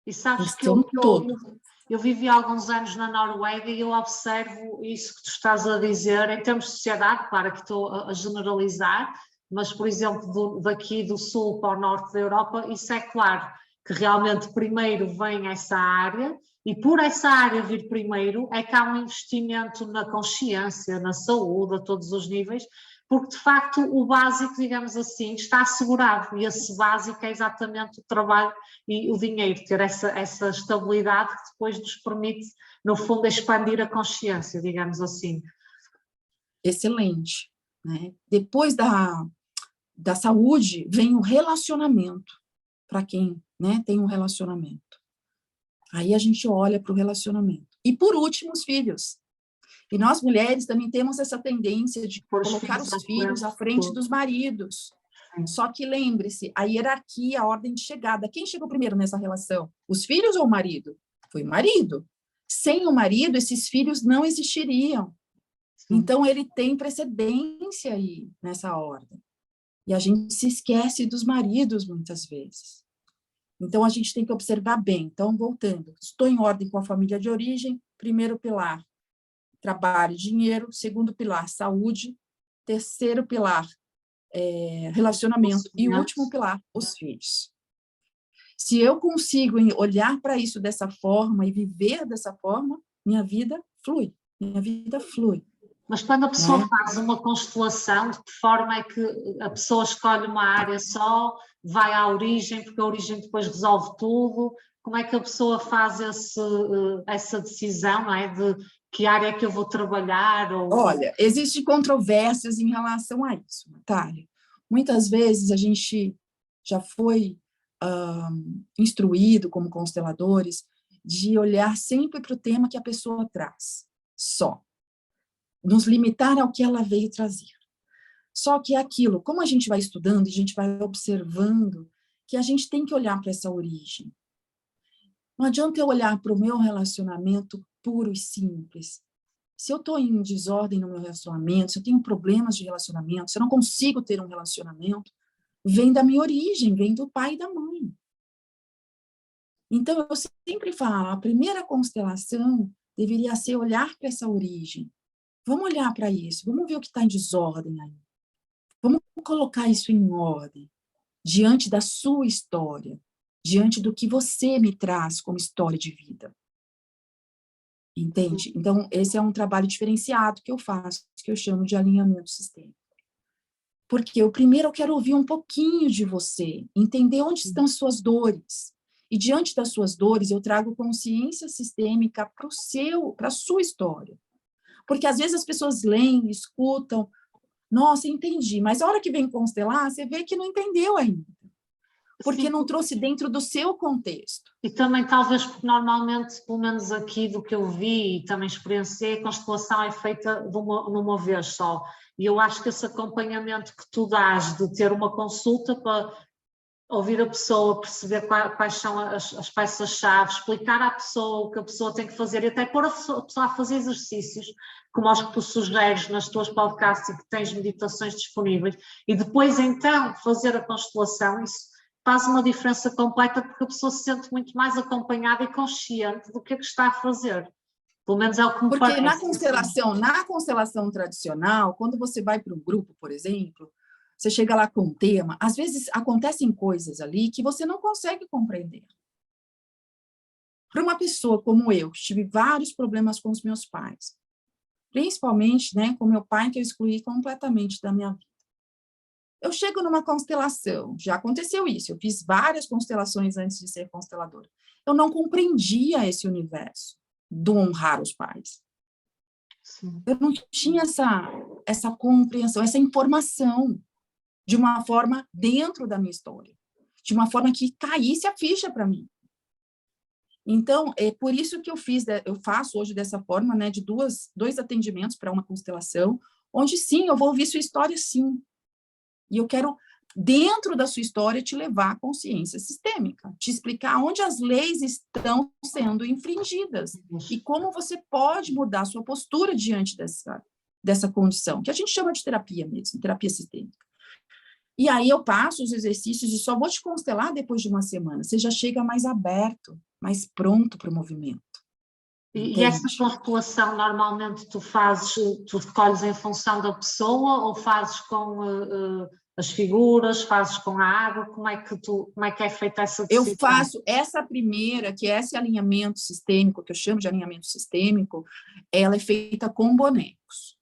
E sabes Tem que que ser um todo. eu vivi alguns anos na Noruega e eu observo isso que tu estás a dizer em termos de sociedade, claro que estou a generalizar, mas, por exemplo, daqui do sul para o norte da Europa, isso é claro que realmente primeiro vem essa área e por essa área vir primeiro é que há um investimento na consciência, na saúde, a todos os níveis, porque de facto o básico, digamos assim, está assegurado e esse básico é exatamente o trabalho e o dinheiro, ter essa estabilidade que depois nos permite, no fundo, expandir a consciência, digamos assim. Excelente. Né? Depois da saúde, vem o relacionamento, para quem, né, tem um relacionamento. Aí a gente olha para o relacionamento. E, por último, os filhos. E nós, mulheres, também temos essa tendência de colocar os filhos à frente dos maridos. Só que lembre-se, a hierarquia, a ordem de chegada. Quem chegou primeiro nessa relação? Os filhos ou o marido? Foi o marido. Sem o marido, esses filhos não existiriam. Então, ele tem precedência aí nessa ordem. E a gente se esquece dos maridos muitas vezes. Então, a gente tem que observar bem. Então, voltando, estou em ordem com a família de origem, primeiro pilar, trabalho e dinheiro, segundo pilar, saúde, terceiro pilar, relacionamento, e o último pilar, os filhos. Se eu consigo olhar para isso dessa forma e viver dessa forma, minha vida flui, minha vida flui. Mas quando a pessoa faz uma constelação, de que forma é que a pessoa escolhe uma área só, vai à origem, porque a origem depois resolve tudo? Como é que a pessoa faz essa decisão, não é? De que área é que eu vou trabalhar? Olha, existem controvérsias em relação a isso, Natália. Muitas vezes a gente já foi instruído como consteladores de olhar sempre para o tema que a pessoa traz, só. Nos limitar ao que ela veio trazer. Só que é aquilo, como a gente vai estudando, a gente vai observando que a gente tem que olhar para essa origem. Não adianta eu olhar para o meu relacionamento puro e simples. Se eu estou em desordem no meu relacionamento, se eu tenho problemas de relacionamento, se eu não consigo ter um relacionamento, vem da minha origem, vem do pai e da mãe. Então, eu sempre falo, a primeira constelação deveria ser olhar para essa origem. Vamos olhar para isso, vamos ver o que está em desordem aí. Vamos colocar isso em ordem, diante da sua história, diante do que você me traz como história de vida. Entende? Então, esse é um trabalho diferenciado que eu faço, que eu chamo de alinhamento sistêmico. Porque primeiro eu quero ouvir um pouquinho de você, entender onde estão suas dores. E diante das suas dores, eu trago consciência sistêmica para a sua história. Porque às vezes as pessoas leem, escutam, nossa, entendi, mas a hora que vem constelar, você vê que não entendeu ainda. Porque não trouxe dentro do seu contexto. E também talvez porque normalmente, pelo menos aqui do que eu vi e também experienciei, a constelação é feita numa vez só. E eu acho que esse acompanhamento que tu dás de ter uma consulta para ouvir a pessoa, perceber quais são as peças-chave, explicar à pessoa o que a pessoa tem que fazer e até pôr a pessoa a fazer exercícios, como os que tu sugeres nas tuas podcasts e que tens meditações disponíveis, e depois então fazer a constelação, isso faz uma diferença completa porque a pessoa se sente muito mais acompanhada e consciente do que é que está a fazer. Pelo menos é o que me Porque parece. na constelação tradicional, quando você vai para um grupo, por exemplo, você chega lá com um tema, às vezes acontecem coisas ali que você não consegue compreender. Para uma pessoa como eu, que tive vários problemas com os meus pais, principalmente, né, com meu pai, que eu excluí completamente da minha vida. Eu chego numa constelação, já aconteceu isso, eu fiz várias constelações antes de ser consteladora. Eu não compreendia esse universo do honrar os pais. Sim. Eu não tinha essa compreensão, essa informação de uma forma dentro da minha história, de uma forma que caísse a ficha para mim. Então, é por isso que eu faço hoje dessa forma, né, de dois atendimentos para uma constelação, onde sim, eu vou ouvir sua história sim. E eu quero, dentro da sua história, te levar à consciência sistêmica, te explicar onde as leis estão sendo infringidas e como você pode mudar a sua postura diante dessa condição, que a gente chama de terapia mesmo, terapia sistêmica. E aí eu passo os exercícios e só vou te constelar depois de uma semana. Você já chega mais aberto, mais pronto para o movimento. E essa constelação, normalmente tu escolhes em função da pessoa ou fazes com as figuras, fazes com a água? Como é que é feita essa decisão? Eu faço essa primeira, que é esse alinhamento sistêmico, que eu chamo de alinhamento sistêmico, ela é feita com bonecos.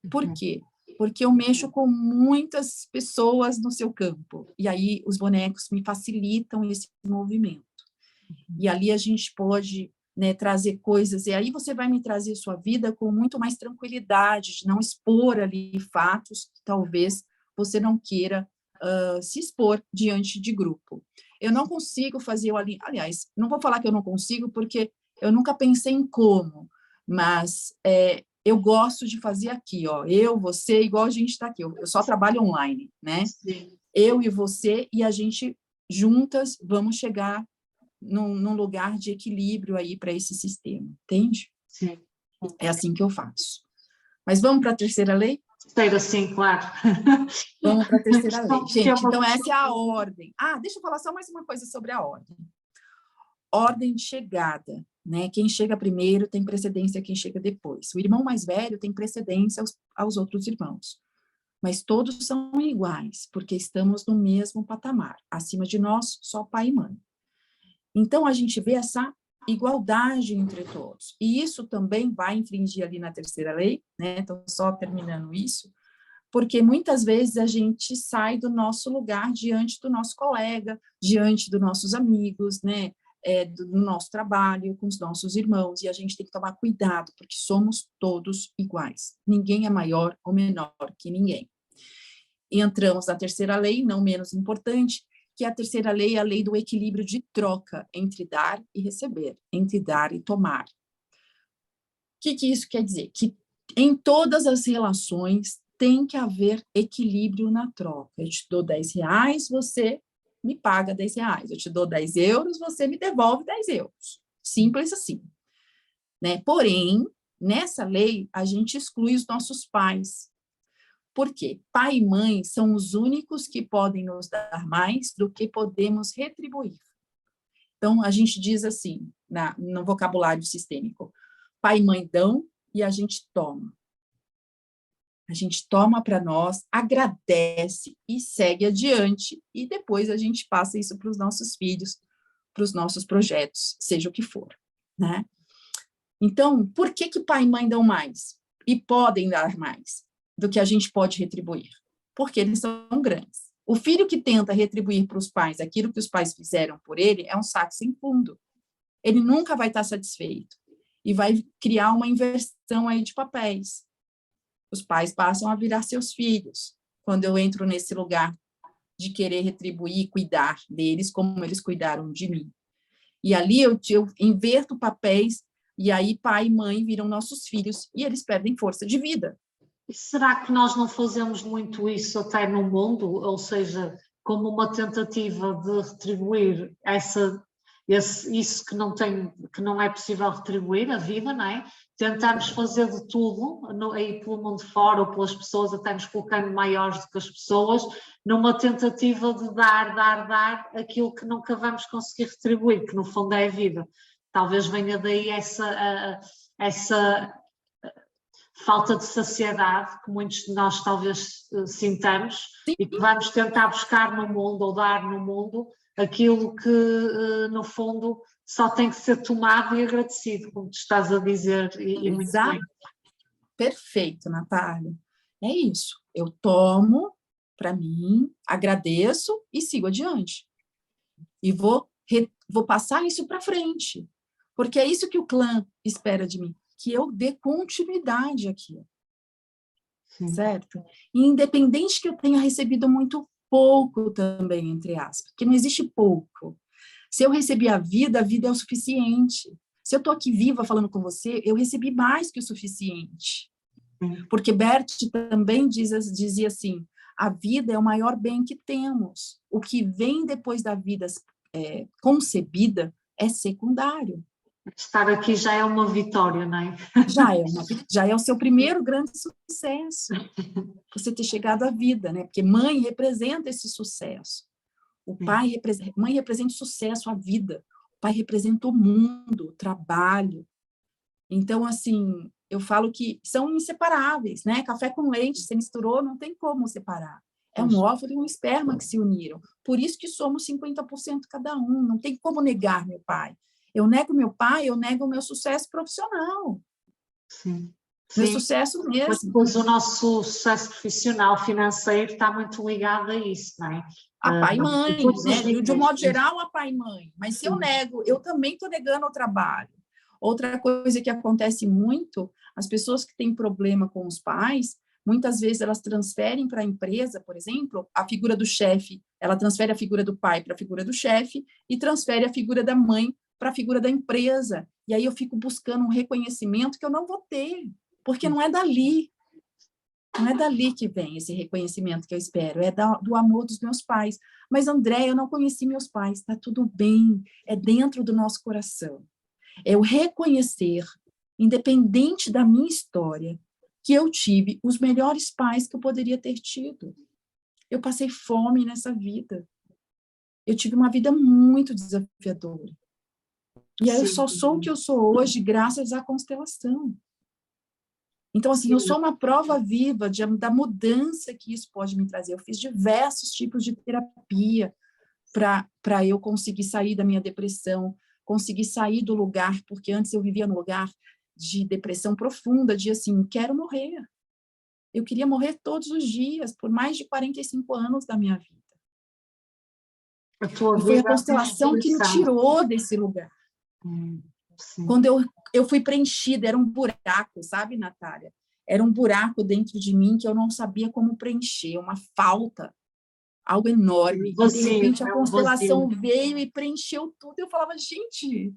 Por quê? Porque eu mexo com muitas pessoas no seu campo, e aí os bonecos me facilitam esse movimento. E ali a gente pode, né, trazer coisas, e aí você vai me trazer sua vida com muito mais tranquilidade, de não expor ali fatos que talvez você não queira se expor diante de grupo. Eu não consigo fazer aliás, não vou falar que eu não consigo, porque eu nunca pensei em como, mas eu gosto de fazer aqui, ó, eu, você, igual a gente está aqui, eu só trabalho online, né? Sim. Eu e você, e a gente juntas vamos chegar num lugar de equilíbrio aí para esse sistema, entende? Sim. É assim que eu faço. Mas vamos para a terceira lei? Terceira, sim, claro. Vamos para a terceira lei. Gente, então essa é a ordem. Deixa eu falar só mais uma coisa sobre a ordem. Ordem de chegada, né? Quem chega primeiro tem precedência a quem chega depois. O irmão mais velho tem precedência aos outros irmãos. Mas todos são iguais, porque estamos no mesmo patamar. Acima de nós, só pai e mãe. Então, a gente vê essa igualdade entre todos. E isso também vai infringir ali na terceira lei, né? Então, só terminando isso, porque muitas vezes a gente sai do nosso lugar diante do nosso colega, diante dos nossos amigos, né? Do nosso trabalho, com os nossos irmãos, e a gente tem que tomar cuidado, porque somos todos iguais. Ninguém é maior ou menor que ninguém. E entramos na terceira lei, não menos importante, que a terceira lei é a lei do equilíbrio de troca entre dar e receber, entre dar e tomar. O que isso quer dizer? Que em todas as relações tem que haver equilíbrio na troca. Eu te dou R$10, você me paga R$10. Eu te dou 10 euros, você me devolve 10 euros. Simples assim. Né? Porém, nessa lei, a gente exclui os nossos pais. Por quê? Pai e mãe são os únicos que podem nos dar mais do que podemos retribuir. Então, a gente diz assim, no vocabulário sistêmico, pai e mãe dão e a gente toma. A gente toma para nós, agradece e segue adiante, e depois a gente passa isso para os nossos filhos, para os nossos projetos, seja o que for, né? Então, por que pai e mãe dão mais? E podem dar mais do que a gente pode retribuir? Porque eles são grandes. O filho que tenta retribuir para os pais aquilo que os pais fizeram por ele é um saco sem fundo. Ele nunca vai estar satisfeito e vai criar uma inversão aí de papéis. Os pais passam a virar seus filhos, quando eu entro nesse lugar de querer retribuir e cuidar deles como eles cuidaram de mim. E ali eu inverto papéis, e aí pai e mãe viram nossos filhos, e eles perdem força de vida. E será que nós não fazemos muito isso até no mundo? Ou seja, como uma tentativa de retribuir isso que não é possível retribuir, a vida, não é? Tentamos fazer de tudo, aí pelo mundo fora, ou pelas pessoas, até nos colocando maiores do que as pessoas, numa tentativa de dar aquilo que nunca vamos conseguir retribuir, que no fundo é a vida. Talvez venha daí essa falta de saciedade que muitos de nós talvez sintamos. Sim. E que vamos tentar buscar no mundo ou dar no mundo aquilo que, no fundo, só tem que ser tomado e agradecido, como tu estás a dizer. E muito bem. Perfeito, Natália. É isso. Eu tomo para mim, agradeço e sigo adiante. E vou passar isso para frente. Porque é isso que o clã espera de mim, que eu dê continuidade àquilo. Certo? E independente que eu tenha recebido muito pouco também, entre aspas, porque não existe pouco. Se eu recebi a vida é o suficiente. Se eu estou aqui viva falando com você, eu recebi mais que o suficiente. Porque Bert também dizia assim, a vida é o maior bem que temos. O que vem depois da vida concebida é secundário. Estar aqui já é uma vitória, não é? Já é o seu primeiro grande sucesso. Você ter chegado à vida, né? Porque mãe representa esse sucesso. Mãe representa o sucesso, a vida. O pai representa o mundo, o trabalho. Então, assim, eu falo que são inseparáveis, né? Café com leite, você misturou, não tem como separar. É um óvulo e um esperma que se uniram. Por isso que somos 50% cada um. Não tem como negar meu pai. Eu nego meu pai, eu nego o meu sucesso profissional. Sim. Meu sucesso mesmo. Mas depois o nosso sucesso profissional, financeiro, está muito ligado a isso, não é? A pai e mãe, né? De um modo geral, a pai e mãe. Mas se eu nego, eu também estou negando o trabalho. Outra coisa que acontece muito, as pessoas que têm problema com os pais, muitas vezes elas transferem para a empresa, por exemplo, a figura do chefe, ela transfere a figura do pai para a figura do chefe e transfere a figura da mãe para a figura da empresa. E aí eu fico buscando um reconhecimento que eu não vou ter, porque não é dali. Não é dali que vem esse reconhecimento que eu espero, é do amor dos meus pais. Mas, André, eu não conheci meus pais, está tudo bem, é dentro do nosso coração. É o reconhecer, independente da minha história, que eu tive os melhores pais que eu poderia ter tido. Eu passei fome nessa vida. Eu tive uma vida muito desafiadora. E aí eu só sou o que eu sou hoje graças à constelação. Então, assim, eu sou uma prova viva da mudança que isso pode me trazer. Eu fiz diversos tipos de terapia para eu conseguir sair da minha depressão, conseguir sair do lugar, porque antes eu vivia no lugar de depressão profunda, de assim, quero morrer. Eu queria morrer todos os dias, por mais de 45 anos da minha vida. E foi a constelação que me tirou desse lugar. Quando eu fui preenchida, era um buraco, sabe, Natália? Era um buraco dentro de mim que eu não sabia como preencher, uma falta, algo enorme. E, de repente, a constelação veio e preencheu tudo. Eu falava, gente...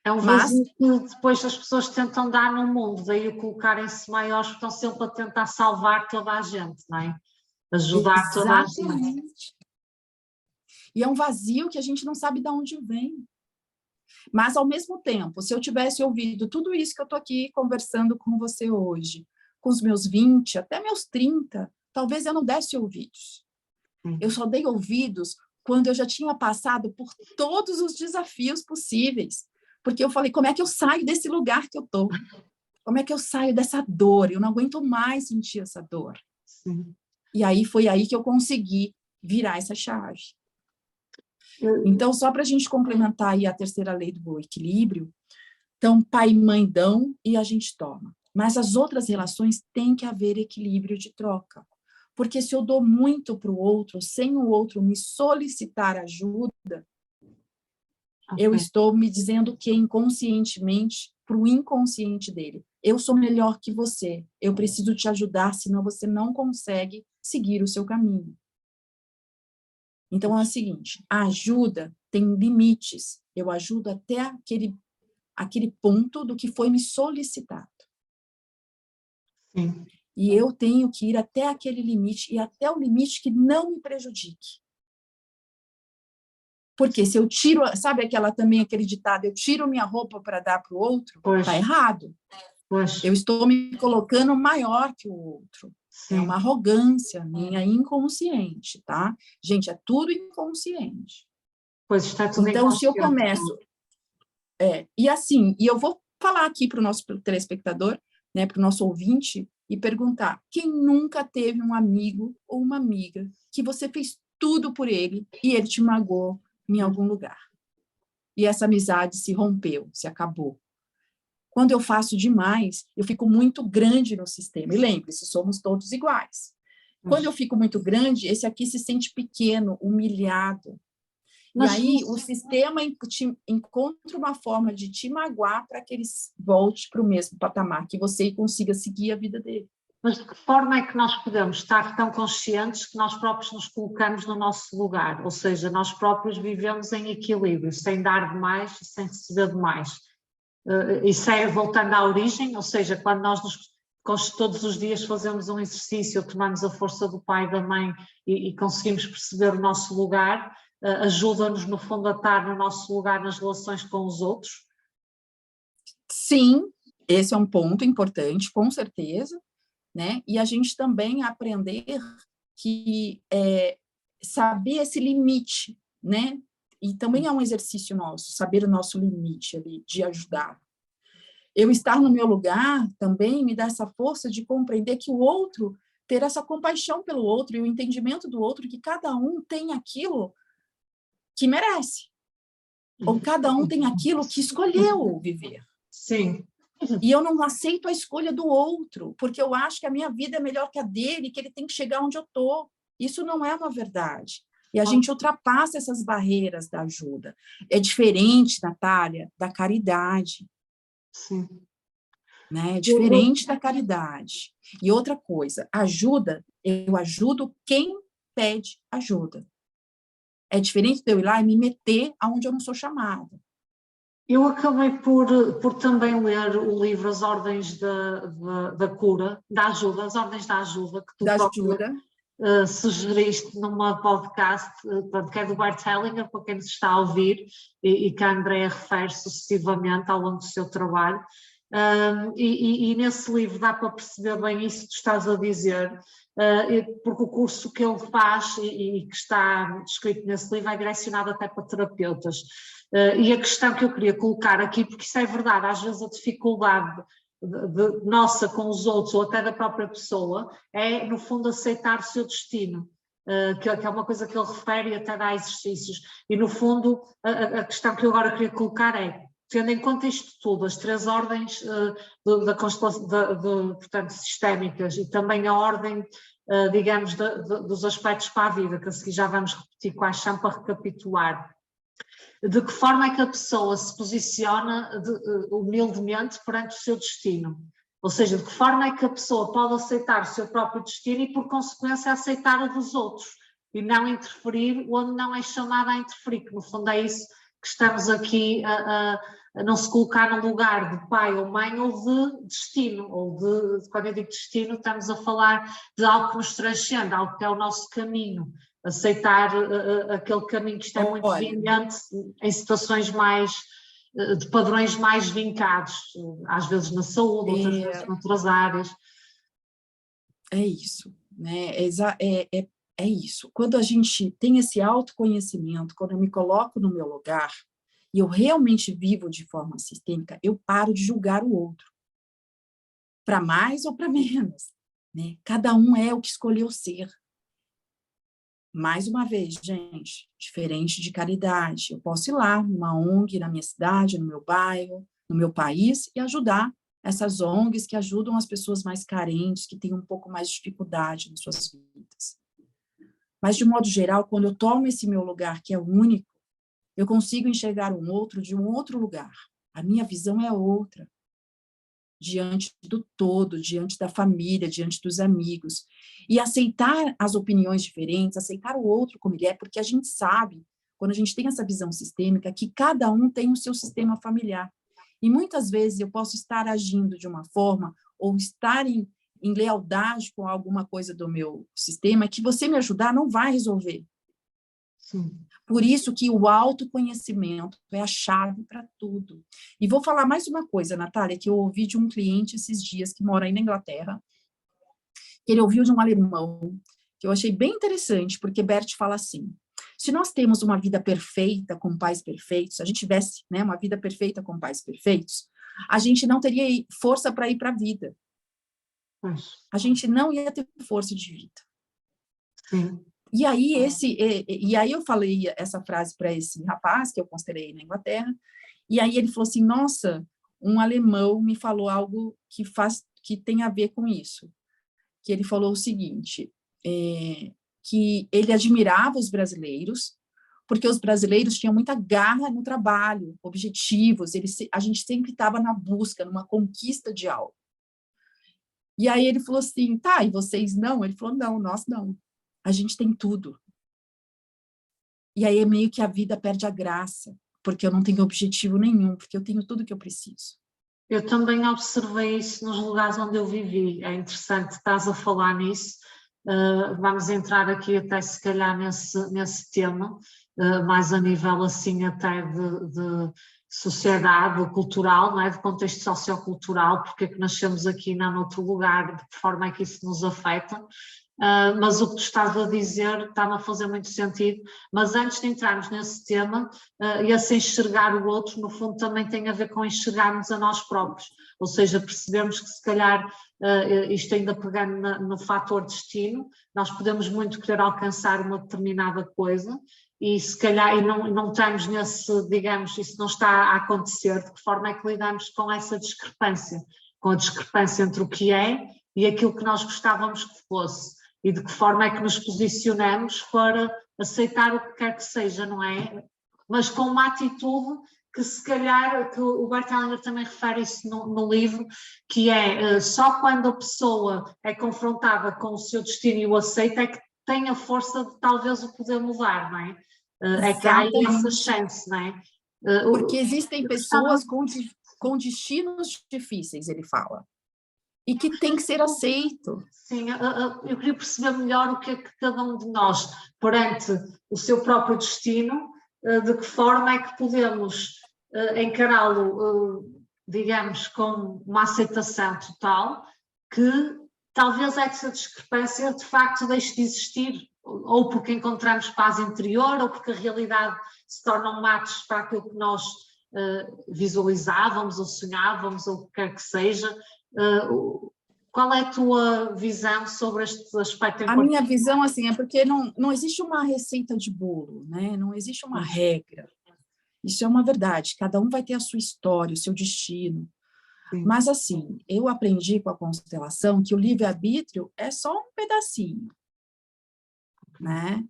É um vazio que depois as pessoas tentam dar no mundo, daí o colocarem-se maiores, estão sempre a tentar salvar toda a gente, não é? Ajudar toda a gente. E é um vazio que a gente não sabe de onde vem. Mas, ao mesmo tempo, se eu tivesse ouvido tudo isso que eu estou aqui conversando com você hoje, com os meus 20, até meus 30, talvez eu não desse ouvidos. Eu só dei ouvidos quando eu já tinha passado por todos os desafios possíveis. Porque eu falei, como é que eu saio desse lugar que eu estou? Como é que eu saio dessa dor? Eu não aguento mais sentir essa dor. Sim. E aí foi aí que eu consegui virar essa chave. Então, só para a gente complementar aí a terceira lei do equilíbrio, então, pai e mãe dão e a gente toma. Mas as outras relações têm que haver equilíbrio de troca. Porque se eu dou muito para o outro, sem o outro me solicitar ajuda, eu estou me dizendo que inconscientemente, para o inconsciente dele, eu sou melhor que você, eu preciso te ajudar, senão você não consegue seguir o seu caminho. Então, é o seguinte, a ajuda tem limites, eu ajudo até aquele ponto do que foi me solicitado. Sim. E eu tenho que ir até aquele limite, e até o limite que não me prejudique. Porque se eu tiro, sabe aquele ditado, eu tiro minha roupa para dar para o outro, está errado. Pois. Eu estou me colocando maior que o outro. Sim. É uma arrogância minha inconsciente, tá? Gente, é tudo inconsciente. Pois está tudo então, se eu começo... e assim, e eu vou falar aqui para o nosso telespectador, né, para o nosso ouvinte, e perguntar, quem nunca teve um amigo ou uma amiga que você fez tudo por ele e ele te magoou em algum lugar? E essa amizade se rompeu, se acabou. Quando eu faço demais, eu fico muito grande no sistema. E lembre-se, somos todos iguais. Quando eu fico muito grande, esse aqui se sente pequeno, humilhado. E aí o sistema encontra uma forma de te magoar para que ele volte para o mesmo patamar, que você consiga seguir a vida dele. Mas de que forma é que nós podemos estar tão conscientes que nós próprios nos colocamos no nosso lugar? Ou seja, nós próprios vivemos em equilíbrio, sem dar demais e sem receber demais. Isso é voltando à origem, ou seja, quando nós todos os dias fazemos um exercício, tomamos a força do pai e da mãe e conseguimos perceber o nosso lugar, ajuda-nos, no fundo, a estar no nosso lugar nas relações com os outros? Sim, esse é um ponto importante, com certeza, né? E a gente também aprender que saber esse limite, né? E também é um exercício nosso, saber o nosso limite ali, de ajudar. Eu estar no meu lugar também me dá essa força de compreender que o outro, ter essa compaixão pelo outro e o entendimento do outro, que cada um tem aquilo que merece. Ou cada um tem aquilo que escolheu viver. Sim. E eu não aceito a escolha do outro, porque eu acho que a minha vida é melhor que a dele, que ele tem que chegar onde eu estou. Isso não é uma verdade. E a gente ultrapassa essas barreiras da ajuda. É diferente, Natália, da caridade. Sim. Né? É diferente da caridade. E outra coisa, ajuda, eu ajudo quem pede ajuda. É diferente de eu ir lá e me meter aonde eu não sou chamada. Eu acabei por também ler o livro As Ordens da Cura, da Ajuda, As Ordens da Ajuda, que tu sugeriste numa podcast, que é do Bert Hellinger, para quem nos está a ouvir, e que a Andrea refere sucessivamente ao longo do seu trabalho. E nesse livro dá para perceber bem isso que tu estás a dizer, porque o curso que ele faz e que está descrito nesse livro é direcionado até para terapeutas. E a questão que eu queria colocar aqui, porque isso é verdade, às vezes a dificuldade nossa com os outros ou até da própria pessoa é, no fundo, aceitar o seu destino. Que é uma coisa que ele refere e até dá exercícios. E, no fundo, a questão que eu agora queria colocar é, tendo em conta isto tudo, as três ordens da constelação, portanto, sistémicas e também a ordem, digamos, dos aspectos para a vida, que a seguir já vamos repetir quais são para recapitular. De que forma é que a pessoa se posiciona humildemente perante o seu destino? Ou seja, de que forma é que a pessoa pode aceitar o seu próprio destino e, por consequência, aceitar o dos outros e não interferir onde não é chamada a interferir, que no fundo é isso que estamos aqui a não se colocar no lugar de pai ou mãe ou de destino, ou quando eu digo destino, estamos a falar de algo que nos transcende, algo que é o nosso caminho, aceitar aquele caminho que está muito vinculante em situações mais, de padrões mais vincados, às vezes na saúde, outras vezes noutras áreas. É isso, né? é isso. Quando a gente tem esse autoconhecimento, quando eu me coloco no meu lugar, e eu realmente vivo de forma sistêmica, eu paro de julgar o outro, para mais ou para menos, né? Cada um é o que escolheu ser. Mais uma vez, gente, diferente de caridade. Eu posso ir lá numa ONG, na minha cidade, no meu bairro, no meu país, e ajudar essas ONGs que ajudam as pessoas mais carentes, que têm um pouco mais de dificuldade nas suas vidas. Mas, de modo geral, quando eu tomo esse meu lugar, que é único, eu consigo enxergar um outro de um outro lugar. A minha visão é outra. Diante do todo, diante da família, diante dos amigos. E aceitar as opiniões diferentes, aceitar o outro como ele é, porque a gente sabe, quando a gente tem essa visão sistêmica, que cada um tem o seu sistema familiar. E muitas vezes eu posso estar agindo de uma forma, ou estar em lealdade com alguma coisa do meu sistema, que você me ajudar não vai resolver. Sim. Por isso que o autoconhecimento é a chave para tudo. E vou falar mais uma coisa, Natália, que eu ouvi de um cliente esses dias, que mora aí na Inglaterra, que ele ouviu de um alemão, que eu achei bem interessante, porque Bert fala assim, se nós temos uma vida perfeita com pais perfeitos, se a gente tivesse, né, uma vida perfeita com pais perfeitos, a gente não teria força para ir para a vida. A gente não ia ter força de vida. Sim. E aí eu falei essa frase para esse rapaz, que eu considerei na Inglaterra, e aí ele falou assim, nossa, um alemão me falou algo que tem a ver com isso. Que ele falou o seguinte, que ele admirava os brasileiros, porque os brasileiros tinham muita garra no trabalho, objetivos, a gente sempre estava na busca, numa conquista de algo. E aí ele falou assim, tá, e vocês não? Ele falou, não, nós não. A gente tem tudo. E aí é meio que a vida perde a graça, porque eu não tenho objetivo nenhum, porque eu tenho tudo que eu preciso. Eu também observei isso nos lugares onde eu vivi. É interessante, estás a falar nisso. Vamos entrar aqui até se calhar nesse tema, mais a nível assim até de sociedade cultural, não é? De contexto sociocultural, porque é que nascemos aqui e não noutro lugar, de que forma é que isso nos afeta. Mas o que tu estás a dizer está-me a fazer muito sentido, mas antes de entrarmos nesse tema, esse enxergar o outro, no fundo também tem a ver com enxergarmos a nós próprios, ou seja, percebemos que se calhar, isto ainda pegando no fator destino, nós podemos muito querer alcançar uma determinada coisa, e se calhar e não estamos nesse, digamos, isso não está a acontecer, de que forma é que lidamos com essa discrepância, com a discrepância entre o que é e aquilo que nós gostávamos que fosse, e de que forma é que nos posicionamos para aceitar o que quer que seja, não é? Mas com uma atitude que se calhar, que o Bert Hellinger também refere isso no livro, que é só quando a pessoa é confrontada com o seu destino e o aceita é que tem a força de talvez o poder mudar, não é? É que há aí essa chance, não é? Porque existem pessoas com destinos difíceis, ele fala, e que tem que ser aceito. Sim, eu queria perceber melhor o que é que cada um de nós, perante o seu próprio destino, de que forma é que podemos encará-lo, digamos, com uma aceitação total, que talvez essa discrepância de facto deixe de existir, ou porque encontramos paz interior, ou porque a realidade se torna um match para aquilo que nós visualizávamos ou sonhávamos, ou o que quer que seja. Qual é a tua visão sobre este aspecto? A minha visão, assim, é porque não existe uma receita de bolo, né? Não existe uma regra. Isso é uma verdade. Cada um vai ter a sua história, o seu destino. Sim. Mas, assim, eu aprendi com a constelação que o livre-arbítrio é só um pedacinho, né?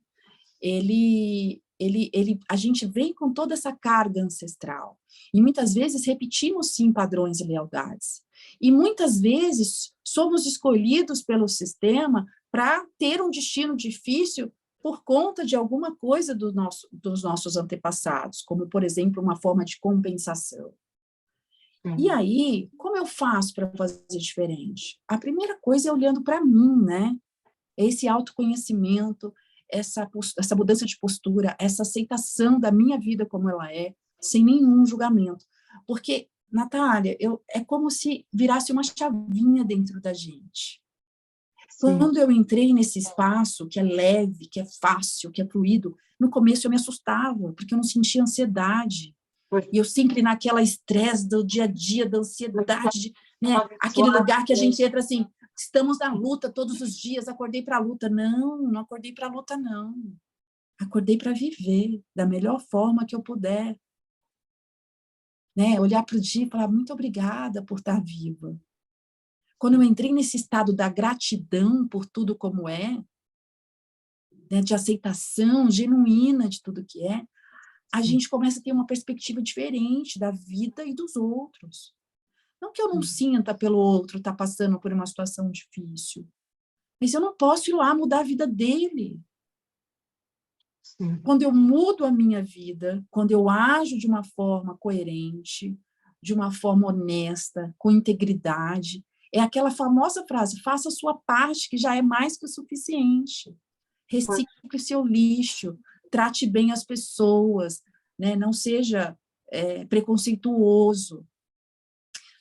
A gente vem com toda essa carga ancestral. E muitas vezes repetimos, sim, padrões e lealdades. E muitas vezes somos escolhidos pelo sistema para ter um destino difícil por conta de alguma coisa dos nossos antepassados, como, por exemplo, uma forma de compensação. E aí, como eu faço para fazer diferente? A primeira coisa é olhando para mim, né? Esse autoconhecimento, essa mudança de postura, essa aceitação da minha vida como ela é, sem nenhum julgamento. Porque, Natália, é como se virasse uma chavinha dentro da gente. Quando eu entrei nesse espaço, que é leve, que é fácil, que é fluido, no começo eu me assustava, porque eu não sentia ansiedade. E eu sempre naquela estresse do dia a dia, da ansiedade, né? Aquele lugar que a gente entra assim, estamos na luta todos os dias, acordei para a luta. Não, não acordei para a luta, não. Acordei para viver da melhor forma que eu puder. Né? Olhar para o dia e falar, muito obrigada por estar viva. Quando eu entrei nesse estado da gratidão por tudo como é, né, de aceitação genuína de tudo que é, a gente começa a ter uma perspectiva diferente da vida e dos outros. Não que eu não sinta pelo outro estar passando por uma situação difícil, mas eu não posso ir lá mudar a vida dele. Quando eu mudo a minha vida, quando eu ajo de uma forma coerente, de uma forma honesta, com integridade, é aquela famosa frase, faça a sua parte, que já é mais que o suficiente. Recicle o seu lixo, trate bem as pessoas, né? Não seja preconceituoso.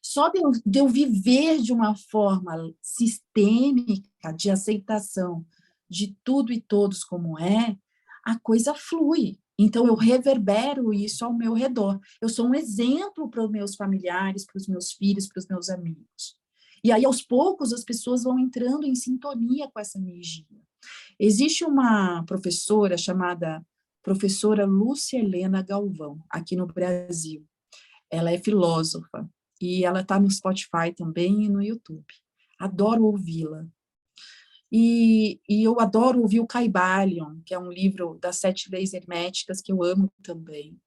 Só de eu viver de uma forma sistêmica, de aceitação de tudo e todos como é, a coisa flui. Então, eu reverbero isso ao meu redor. Eu sou um exemplo para os meus familiares, para os meus filhos, para os meus amigos. E aí, aos poucos, as pessoas vão entrando em sintonia com essa energia. Existe uma professora chamada professora Lúcia Helena Galvão, aqui no Brasil. Ela é filósofa e ela está no Spotify também e no YouTube. Adoro ouvi-la. E eu adoro ouvir o Kybalion, que é um livro das 7 leis herméticas, que eu amo também,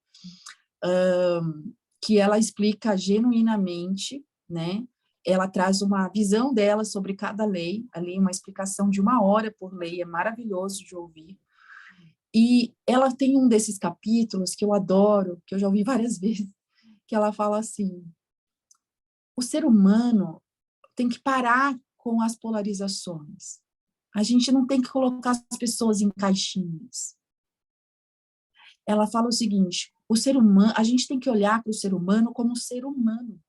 que ela explica genuinamente, né? Ela traz uma visão dela sobre cada lei, ali uma explicação de 1 hora por lei, é maravilhoso de ouvir. E ela tem um desses capítulos que eu adoro, que eu já ouvi várias vezes, que ela fala assim, o ser humano tem que parar com as polarizações. A gente não tem que colocar as pessoas em caixinhas. Ela fala o seguinte, o ser humano, a gente tem que olhar para o ser humano como um ser humano.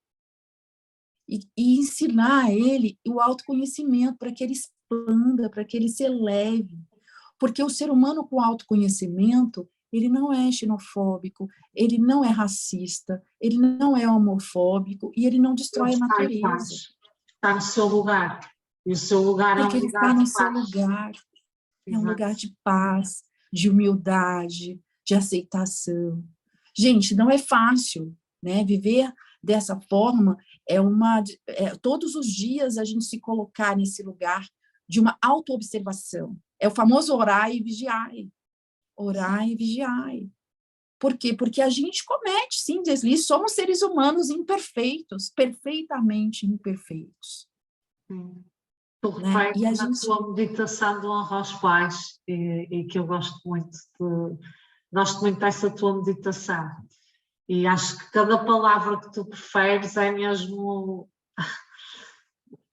E ensinar a ele o autoconhecimento para que ele expanda, para que ele se eleve. Porque o ser humano com autoconhecimento, ele não é xenofóbico, ele não é racista, ele não é homofóbico e ele não destrói a natureza. Está no seu lugar. E o seu lugar porque é um ele lugar está no de seu paz. lugar. É um Exato. lugar de paz, de humildade, de aceitação. Gente, não é fácil, né? Viver dessa forma todos os dias a gente se colocar nesse lugar de uma autoobservação. É o famoso orar e vigiai. Orar e vigiai. Por quê? Porque a gente comete, sim, deslizes, somos seres humanos imperfeitos, perfeitamente imperfeitos. Tu Né? referes E a na gente... tua meditação de honra aos pais, e que eu gosto muito dessa tua meditação. E acho que cada palavra que tu preferes é mesmo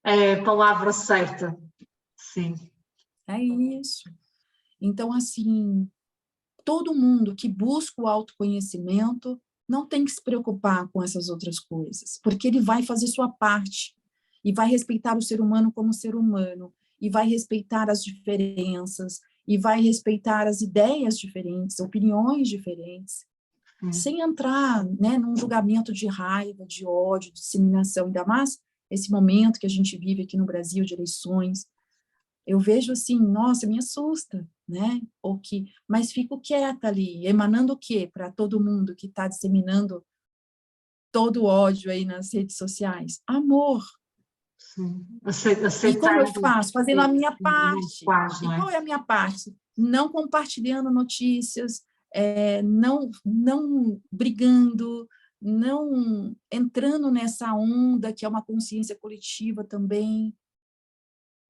a palavra certa. Sim. É isso. Então, assim, todo mundo que busca o autoconhecimento não tem que se preocupar com essas outras coisas, porque ele vai fazer sua parte e vai respeitar o ser humano como ser humano, e vai respeitar as diferenças, e vai respeitar as ideias diferentes, opiniões diferentes, sem entrar, né, num julgamento de raiva, de ódio, de disseminação, ainda mais esse momento que a gente vive aqui no Brasil de eleições. Eu vejo assim, nossa, me assusta, né? Mas fico quieta ali, emanando o quê para todo mundo que está disseminando todo o ódio aí nas redes sociais? Amor. Sim. E como eu faço? Fazendo a minha parte. Quase, não é? E qual é a minha parte? Não compartilhando notícias, não brigando, não entrando nessa onda que é uma consciência coletiva também.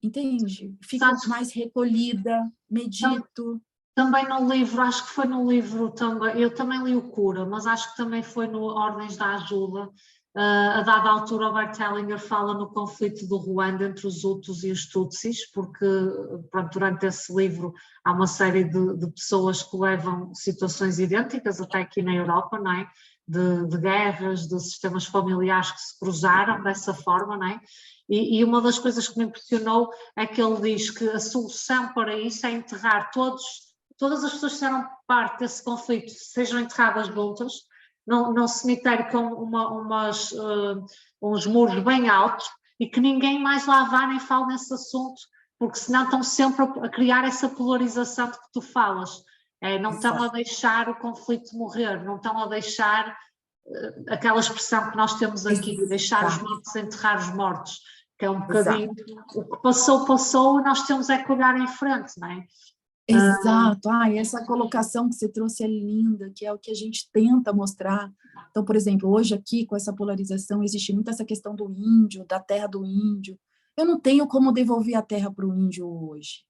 Entende? Fico mais recolhida, medito. Também no livro, acho que foi no livro também, eu também li o Cura, mas acho que também foi no Ordens da Ajuda, A dada altura, o Bert Hellinger fala no conflito do Ruanda entre os Hutus e os Tutsis, porque pronto, durante esse livro há uma série de pessoas que levam situações idênticas, até aqui na Europa, não é? De guerras, de sistemas familiares que se cruzaram dessa forma, não é? E uma das coisas que me impressionou é que ele diz que a solução para isso é enterrar todas as pessoas que fizeram parte desse conflito, sejam enterradas juntas, num cemitério com uns muros bem altos, e que ninguém mais lá vá nem fale nesse assunto, porque senão estão sempre a criar essa polarização de que tu falas. Não estão a deixar o conflito morrer, não estão a deixar aquela expressão que nós temos aqui, de deixar os mortos enterrar os mortos, que é um bocadinho o que passou, passou, e nós temos é que olhar em frente, não é? Exato, essa colocação que você trouxe é linda, que é o que a gente tenta mostrar. Então, por exemplo, hoje aqui, com essa polarização, existe muito essa questão do índio, da terra do índio. Eu não tenho como devolver a terra para o índio hoje.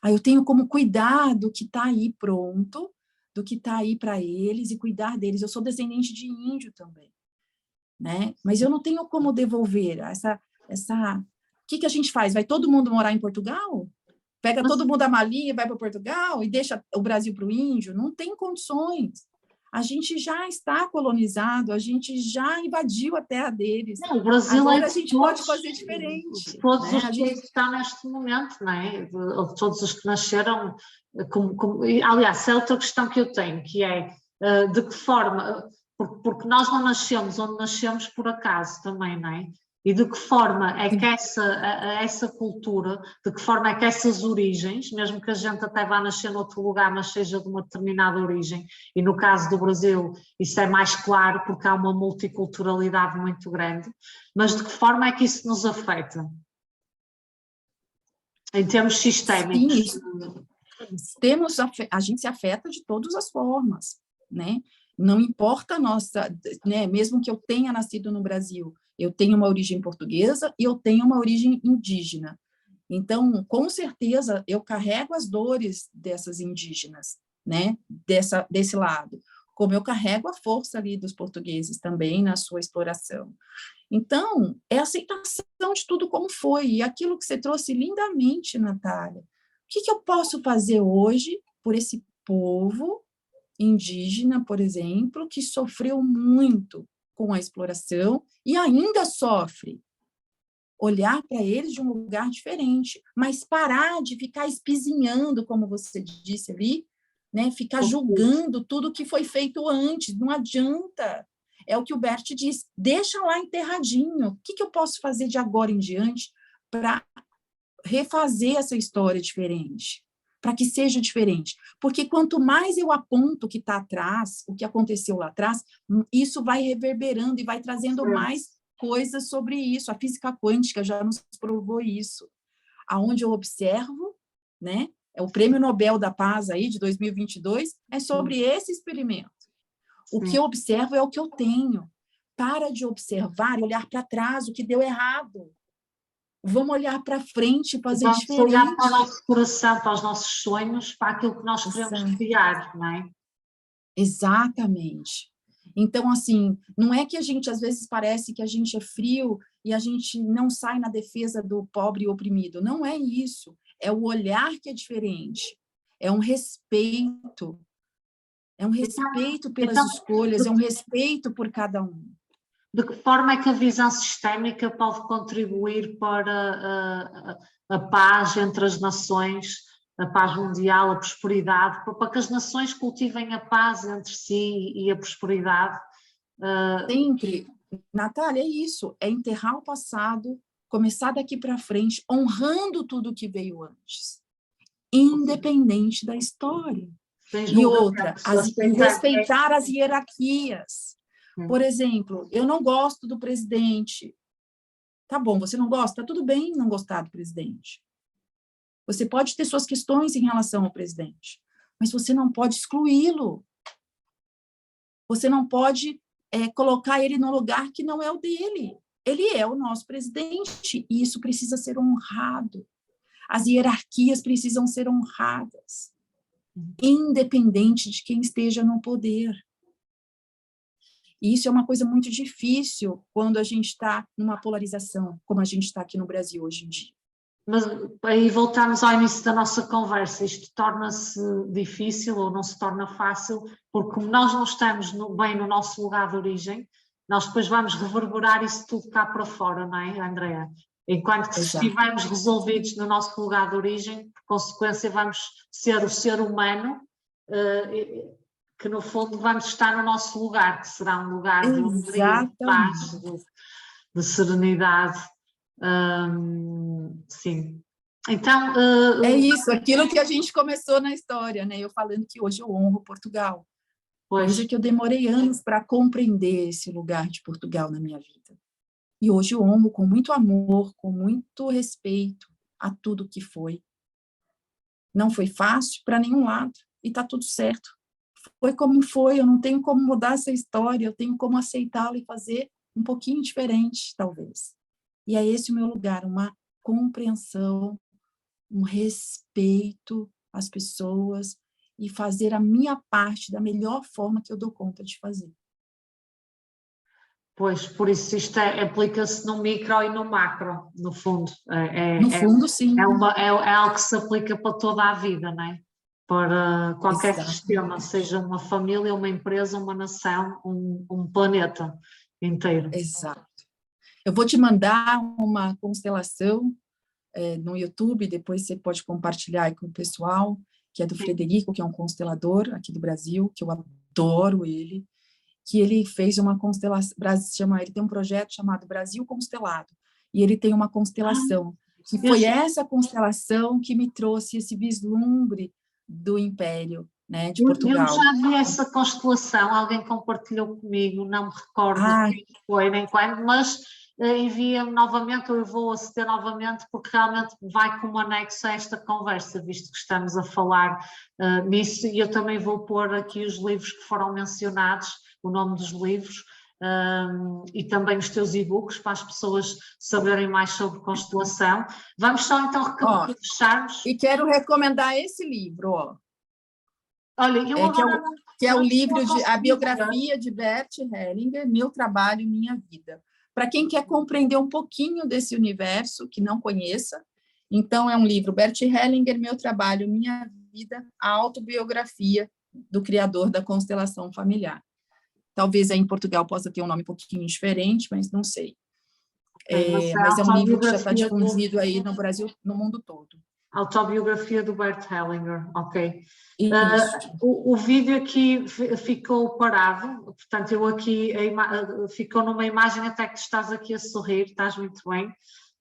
Aí eu tenho como cuidar do que está aí pronto, do que está aí para eles, e cuidar deles. Eu sou descendente de índio também, né? Mas eu não tenho como devolver o que a gente faz? Vai todo mundo morar em Portugal? Pega todo mundo a malinha e vai para Portugal e deixa o Brasil para o índio? Não tem condições. A gente já está colonizado, a gente já invadiu a terra deles. Não, o Brasil agora a gente pode fazer diferente. Todos os que estão neste momento, não é? Todos os que nasceram, aliás, é outra questão que eu tenho, que é de que forma, porque nós não nascemos onde nascemos por acaso também, não é? E de que forma é que essa cultura, de que forma é que essas origens, mesmo que a gente até vá nascer noutro lugar, mas seja de uma determinada origem, e no caso do Brasil isso é mais claro porque há uma multiculturalidade muito grande, mas de que forma é que isso nos afeta? Em termos sistémicos. Sim, a gente se afeta de todas as formas, né? Não importa a nossa, né? Mesmo que eu tenha nascido no Brasil, eu tenho uma origem portuguesa e eu tenho uma origem indígena. Então, com certeza, eu carrego as dores dessas indígenas, né? Desse lado, como eu carrego a força ali dos portugueses também na sua exploração. Então, é a aceitação de tudo como foi, e aquilo que você trouxe lindamente, Natália. O que eu posso fazer hoje por esse povo indígena, por exemplo, que sofreu muito com a exploração e ainda sofre? Olhar para eles de um lugar diferente, mas parar de ficar espizinhando, como você disse ali, né? Ficar julgando tudo que foi feito antes, não adianta. É o que o Bert diz, deixa lá enterradinho. O que eu posso fazer de agora em diante para refazer essa história diferente? Para que seja diferente. Porque quanto mais eu aponto o que está atrás, o que aconteceu lá atrás, isso vai reverberando e vai trazendo mais coisas sobre isso. A física quântica já nos provou isso. Aonde eu observo, né? É o Prêmio Nobel da Paz aí de 2022 é sobre esse experimento. O que eu observo é o que eu tenho. Para de observar e olhar para trás o que deu errado. Vamos olhar para frente e fazer diferente. Vamos olhar para o nosso coração, para os nossos sonhos, para aquilo que nós queremos criar, não é? Exatamente. Então, assim, não é que a gente, às vezes, parece que a gente é frio e a gente não sai na defesa do pobre e oprimido. Não é isso. É o olhar que é diferente. É um respeito. É um respeito pelas escolhas, é um respeito por cada um. De que forma é que a visão sistémica pode contribuir para a paz entre as nações, a paz mundial, a prosperidade, para que as nações cultivem a paz entre si e a prosperidade? Sempre, Natália, é isso, é enterrar o passado, começar daqui para frente, honrando tudo que veio antes, independente da história. E outra, respeitar as hierarquias. Por exemplo, eu não gosto do presidente. Tá bom, você não gosta? Tá tudo bem não gostar do presidente. Você pode ter suas questões em relação ao presidente, mas você não pode excluí-lo. Você não pode colocar ele num lugar que não é o dele. Ele é o nosso presidente e isso precisa ser honrado. As hierarquias precisam ser honradas, independente de quem esteja no poder. E isso é uma coisa muito difícil quando a gente está numa polarização, como a gente está aqui no Brasil hoje em dia. Mas aí voltamos ao início da nossa conversa, isto torna-se difícil ou não se torna fácil, porque como nós não estamos bem no nosso lugar de origem, nós depois vamos reverberar isso tudo cá para fora, não é, Andrea? Enquanto que se estivermos resolvidos no nosso lugar de origem, por consequência vamos ser o ser humano, que no fundo vamos estar no nosso lugar, que será um lugar de alegria, de paz, de serenidade. Sim. Então, é isso, aquilo que a gente começou na história, né? Eu falando que hoje eu honro Portugal. Coisa que eu demorei anos para compreender esse lugar de Portugal na minha vida. E hoje eu honro com muito amor, com muito respeito a tudo que foi. Não foi fácil para nenhum lado, e está tudo certo. Foi como foi, eu não tenho como mudar essa história, eu tenho como aceitá-la e fazer um pouquinho diferente, talvez. E é esse o meu lugar, uma compreensão, um respeito às pessoas e fazer a minha parte da melhor forma que eu dou conta de fazer. Pois, por isso isto aplica-se no micro e no macro, no fundo. No fundo, sim. É algo que se aplica para toda a vida, não é? Para qualquer sistema, seja uma família, uma empresa, uma nação, um planeta inteiro. Exato. Eu vou te mandar uma constelação no YouTube, depois você pode compartilhar aí com o pessoal, que é do Frederico, que é um constelador aqui do Brasil, que eu adoro ele, que ele fez uma constelação, ele tem um projeto chamado Brasil Constelado, e ele tem uma constelação, que foi essa constelação que me trouxe esse vislumbre do Império, né, de Portugal. Eu já vi essa constelação, alguém compartilhou comigo, não me recordo quem foi nem quando, mas envia-me novamente, ou eu vou aceder novamente, porque realmente vai como anexo a esta conversa, visto que estamos a falar nisso, e eu também vou pôr aqui os livros que foram mencionados, o nome dos livros, e também os teus e-books, para as pessoas saberem mais sobre constelação. Vamos só então fecharmos. E quero recomendar esse livro, ó. Olha, que é o livro A Biografia de Bert Hellinger, Meu Trabalho, Minha Vida. Para quem quer compreender um pouquinho desse universo, que não conheça, então é um livro, Bert Hellinger, Meu Trabalho, Minha Vida, a autobiografia do criador da constelação familiar. Talvez aí em Portugal possa ter um nome um pouquinho diferente, mas não sei. Mas é um livro que já está difundido aí no Brasil, no mundo todo. Autobiografia do Bert Hellinger, ok. O vídeo aqui ficou parado, portanto eu aqui, ficou numa imagem até que estás aqui a sorrir, estás muito bem,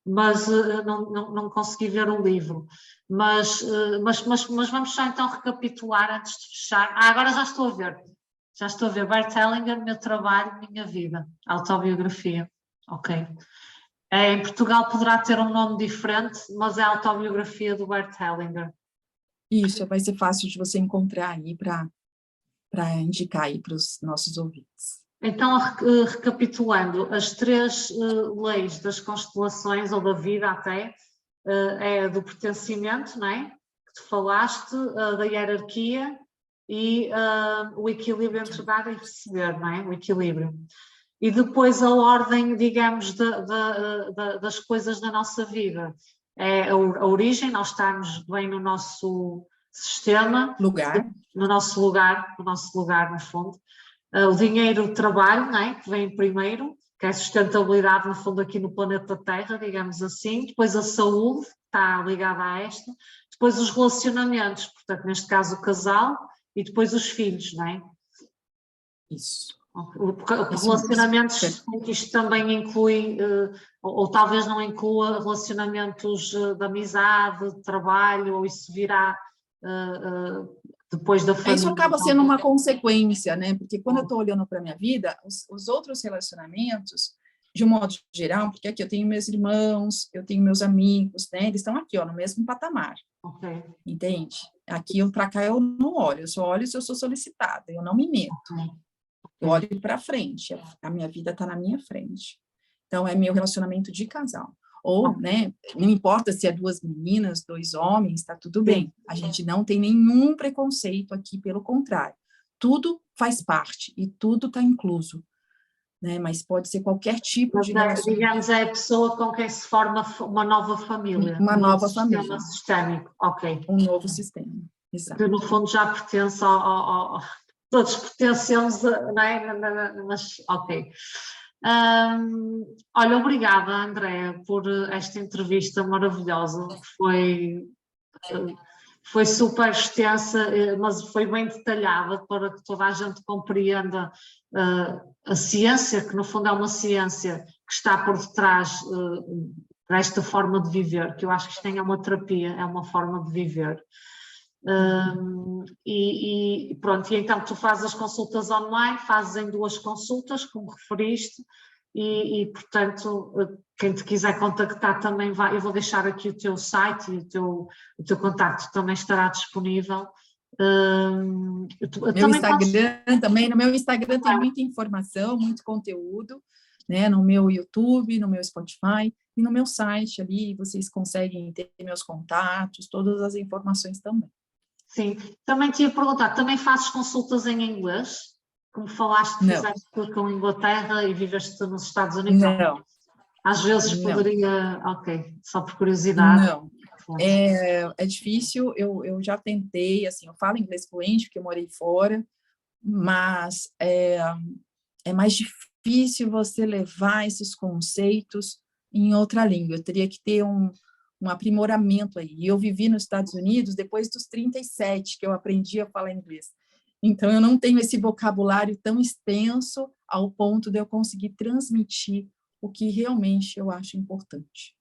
mas não consegui ver o livro. Mas vamos só então recapitular antes de fechar. Agora já estou a ver, Bert Hellinger, Meu Trabalho, Minha Vida, autobiografia, ok. Em Portugal poderá ter um nome diferente, mas é a autobiografia do Bert Hellinger. Isso, vai ser fácil de você encontrar aí para indicar aí para os nossos ouvintes. Então, recapitulando, as 3 leis das constelações, ou da vida até, é a do pertencimento, não é? Que tu falaste, da hierarquia e o equilíbrio entre dar e receber, não é? O equilíbrio. E depois a ordem, digamos, das coisas da nossa vida. É a origem, nós estamos bem no nosso sistema, no nosso lugar, no fundo. O dinheiro, o trabalho, não é? Que vem primeiro, que é a sustentabilidade, no fundo, aqui no planeta Terra, digamos assim. Depois a saúde, está ligada a esta. Depois os relacionamentos, portanto, neste caso o casal, e depois os filhos, não é? Isso. Relacionamentos, que isto também inclui, ou talvez não inclua relacionamentos de amizade, de trabalho, ou isso virá depois da família. Isso acaba sendo uma consequência, né? Porque quando eu estou olhando para a minha vida, os outros relacionamentos, de um modo geral, porque aqui eu tenho meus irmãos, eu tenho meus amigos, né? Eles estão aqui, ó, no mesmo patamar. Okay. Entende? Aqui, para cá, eu não olho, eu só olho se eu sou solicitada, eu não me meto. Okay. Eu olho para frente, a minha vida está na minha frente. Então, é meu relacionamento de casal. Ou, né, não importa se é 2 meninas, 2 homens, está tudo bem. A gente não tem nenhum preconceito aqui, pelo contrário. Tudo faz parte e tudo está incluso. né? Mas pode ser qualquer tipo de Mas relacionamento. digamos, é a pessoa com quem se forma uma nova família, Uma um novo nova sistema família. sistémico, ok. Um novo sistema, exato. Que no fundo já pertence todos pertencemos, não é? Mas, ok. Olha, obrigada, Andréa, por esta entrevista maravilhosa. Foi super extensa, mas foi bem detalhada para que toda a gente compreenda a ciência, que no fundo é uma ciência que está por detrás desta forma de viver, que eu acho que isto nem é uma terapia, é uma forma de viver. E pronto, e então tu fazes as consultas online, fazes em 2 consultas, como referiste, portanto, quem te quiser contactar também vai, eu vou deixar aqui o teu site e o teu contacto também estará disponível. Meu Instagram também, no meu Instagram tem muita informação, muito conteúdo, né? No meu YouTube, no meu Spotify e no meu site ali, vocês conseguem ter meus contatos, todas as informações também. Sim, também te ia perguntar, também fazes consultas em inglês? Como falaste, fizeste tudo com a Inglaterra e viveste nos Estados Unidos? Não. Às vezes Não. Poderia, ok, só por curiosidade. Não, é difícil, eu já tentei, assim, eu falo inglês fluente porque eu morei fora, mas é mais difícil você levar esses conceitos em outra língua, eu teria que ter um aprimoramento aí. E eu vivi nos Estados Unidos depois dos 37, que eu aprendi a falar inglês. Então, eu não tenho esse vocabulário tão extenso ao ponto de eu conseguir transmitir o que realmente eu acho importante.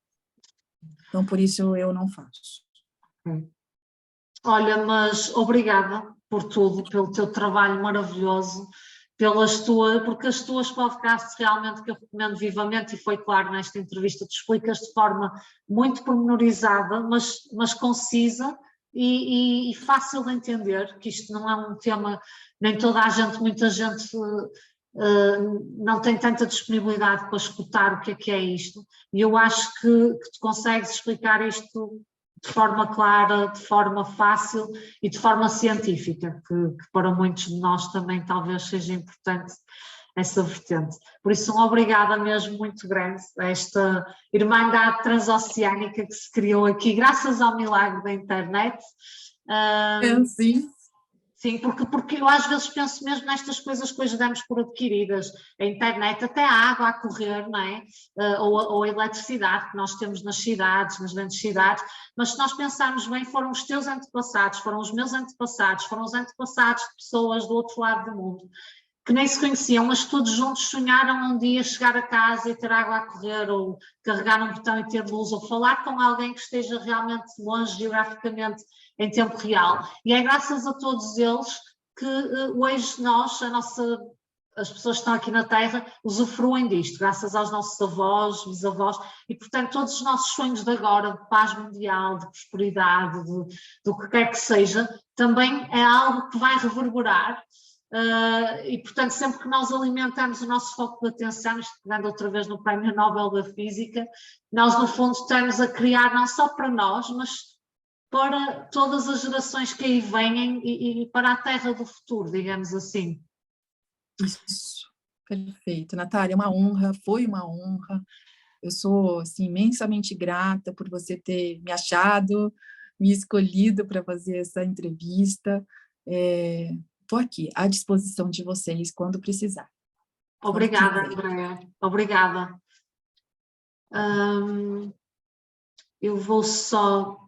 Então, por isso, eu não faço. Olha, mas obrigada por tudo, pelo teu trabalho maravilhoso, porque as tuas podcasts realmente que eu recomendo vivamente, e foi claro nesta entrevista, tu explicas de forma muito pormenorizada, mas concisa e fácil de entender, que isto não é um tema, nem toda a gente, muita gente não tem tanta disponibilidade para escutar o que é isto, e eu acho que tu consegues explicar isto de forma clara, de forma fácil e de forma científica, que para muitos de nós também talvez seja importante essa vertente. Por isso, uma obrigada mesmo muito grande a esta irmandade transoceânica que se criou aqui, graças ao milagre da internet. Sim. Sim, porque eu às vezes penso mesmo nestas coisas que hoje damos por adquiridas, a internet, até a água a correr, não é? Ou a eletricidade que nós temos nas cidades, nas grandes cidades, mas se nós pensarmos bem, foram os teus antepassados, foram os meus antepassados, foram os antepassados de pessoas do outro lado do mundo, que nem se conheciam, mas todos juntos sonharam um dia chegar a casa e ter água a correr, ou carregar um botão e ter luz, ou falar com alguém que esteja realmente longe geograficamente em tempo real. E é graças a todos eles que hoje nós, as pessoas que estão aqui na Terra, usufruem disto, graças aos nossos avós, bisavós, e portanto todos os nossos sonhos de agora, de paz mundial, de prosperidade, do que quer que seja, também é algo que vai reverberar. E portanto sempre que nós alimentamos o nosso foco de atenção, isto pegando outra vez no Prémio Nobel da Física, nós no fundo estamos a criar não só para nós, mas para todas as gerações que aí vêm e para a Terra do futuro, digamos assim. Isso, perfeito. Natália, é uma honra, foi uma honra. Eu sou assim, imensamente grata por você ter me achado, me escolhido para fazer essa entrevista. Estou aqui, à disposição de vocês quando precisar. Obrigada, Andréa. Obrigada. Eu vou só